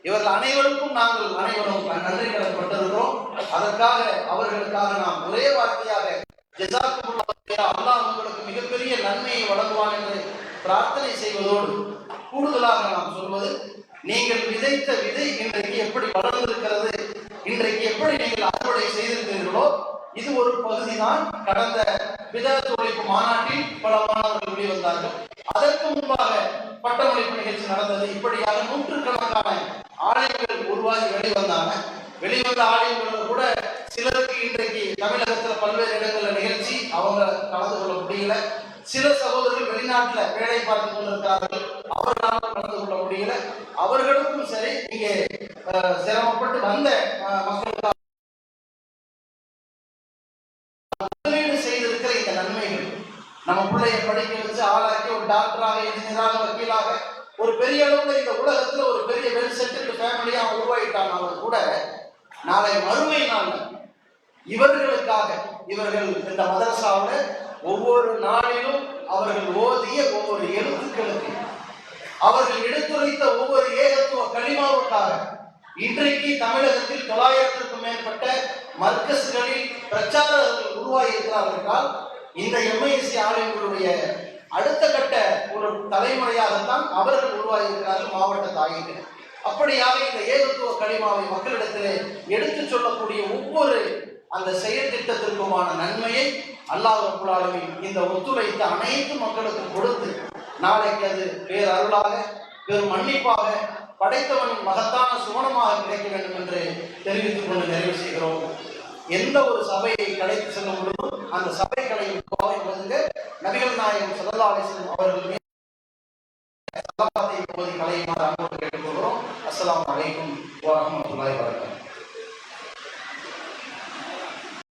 S8: இவர்கள் அனைவருக்கும் நாங்கள் அனைவரும் நன்றி கடன் பட்டிருக்கிறோம். அதற்காக அவர்களுக்காக நாம் ஒரே வார்த்தையாக ஜஸாக்குமுல்லாஹ், அல்லாஹ் உங்களுக்கு மிகப்பெரிய நன்மையை வழங்குவான் என்று பிரார்த்தனை செய்வதோடு கூடுதலாக நாம் சொல்வது, நீங்கள் விதைத்த விதை இன்றைக்கு எப்படி வளர்ந்திருக்கிறது, இன்றைக்கு எப்படி நீங்கள் அறுவடை செய்திருக்கிறீர்களோ இது ஒரு பகுதிதான். கடந்த விதத் ஒழிப்பு மாநாட்டில் பல மாணவர்கள் வெளிவந்தார்கள். அதற்கு முன்பாக பட்டமளிப்பு நிகழ்ச்சி நடந்தது. இப்படியாக நூற்றுக்கணக்கான ஆலயங்கள் உருவாகி வெளிவந்தாங்க. வெளிவந்த ஆலயங்கள் கூட சிலருக்கு இன்றைக்கு தமிழகத்தில் பல்வேறு இடங்களில் நிகழ்ச்சி அவங்க கலந்து கொள்ள முடியல. சில சகோதரர்கள் வெளிநாட்டில் வேலை பார்த்து கொண்டிருக்கிறார்கள், அவர்களால் கலந்து கொள்ள முடியல. அவர்களுக்கும் சரி, இங்கே சிரமப்பட்டு வந்த மக்களுக்காக முதலீடு செய்திருக்கிற இந்த நன்மைகள், நம்ம பிள்ளைய படிக்க வச்சு ஆளாக்கி ஒரு டாக்டராக, இன்ஜினியராக, வக்கீலாக ஒரு பெரிய அளவுல இந்த உலகத்துல ஒரு பெரிய வெல் செட்டில்டு ஃபேமிலியா உருவாயிட்டாங்க. அவர் கூட நாளை மறுமை நாள் இவர்களுக்காக, இவர்கள் இந்த மதரசாவில் ஒவ்வொரு நாளிலும் அவர்கள் ஓதிய ஒவ்வொரு எழுத்துக்களுக்கு, அவர்கள் எடுத்துரைத்த ஒவ்வொரு ஏகத்துவ கலிமாவுக்காக இன்றைக்கு தமிழகத்தில் 900க்கும் மேற்பட்ட மர்கஸ்களில் பிரச்சாரர்கள் உருவாகி இருக்கிறார்கள் என்றால், இந்த எம்ஐசி ஆலயங்களுடைய அடுத்த கட்ட ஒரு தலைமுறையாகத்தான் அவர்கள் உருவாகி இருக்கிறார்கள் மாவட்ட தாயிகள். அப்படியாக இந்த ஏகத்துவ கலிமாவை மக்களிடத்திலே எடுத்து சொல்லக்கூடிய ஒவ்வொரு அந்த செயல் திட்டத்திற்குமான நன்மையை அல்லாஹ் ரப்பல் ஆலமீன் இந்த ஒத்துழைத்த அனைத்து மக்களுக்கும் கொடுத்து நாளைக்கு அது பேரருளாக, பெரும் மன்னிப்பாக, படைத்தவனின் மகத்தான சுவனமாக கிடைக்க வேண்டும் என்று தெரிவித்துக் கொண்டு நிறைவு செய்கிறோம். எந்த ஒரு சபையை கடைத்து செல்லும் பொழுதும் அந்த சபைகளை நபிகள் நாயகம் ஸல்லல்லாஹு அலைஹி வஸல்லம் அவர்கள் மீது கலையுமாறு அன்போடு கேட்டுக்கொள்கிறோம். அஸ்ஸலாமு அலைக்கும் வரஹ்மத்துல்லாஹி வபரகாத்துஹு.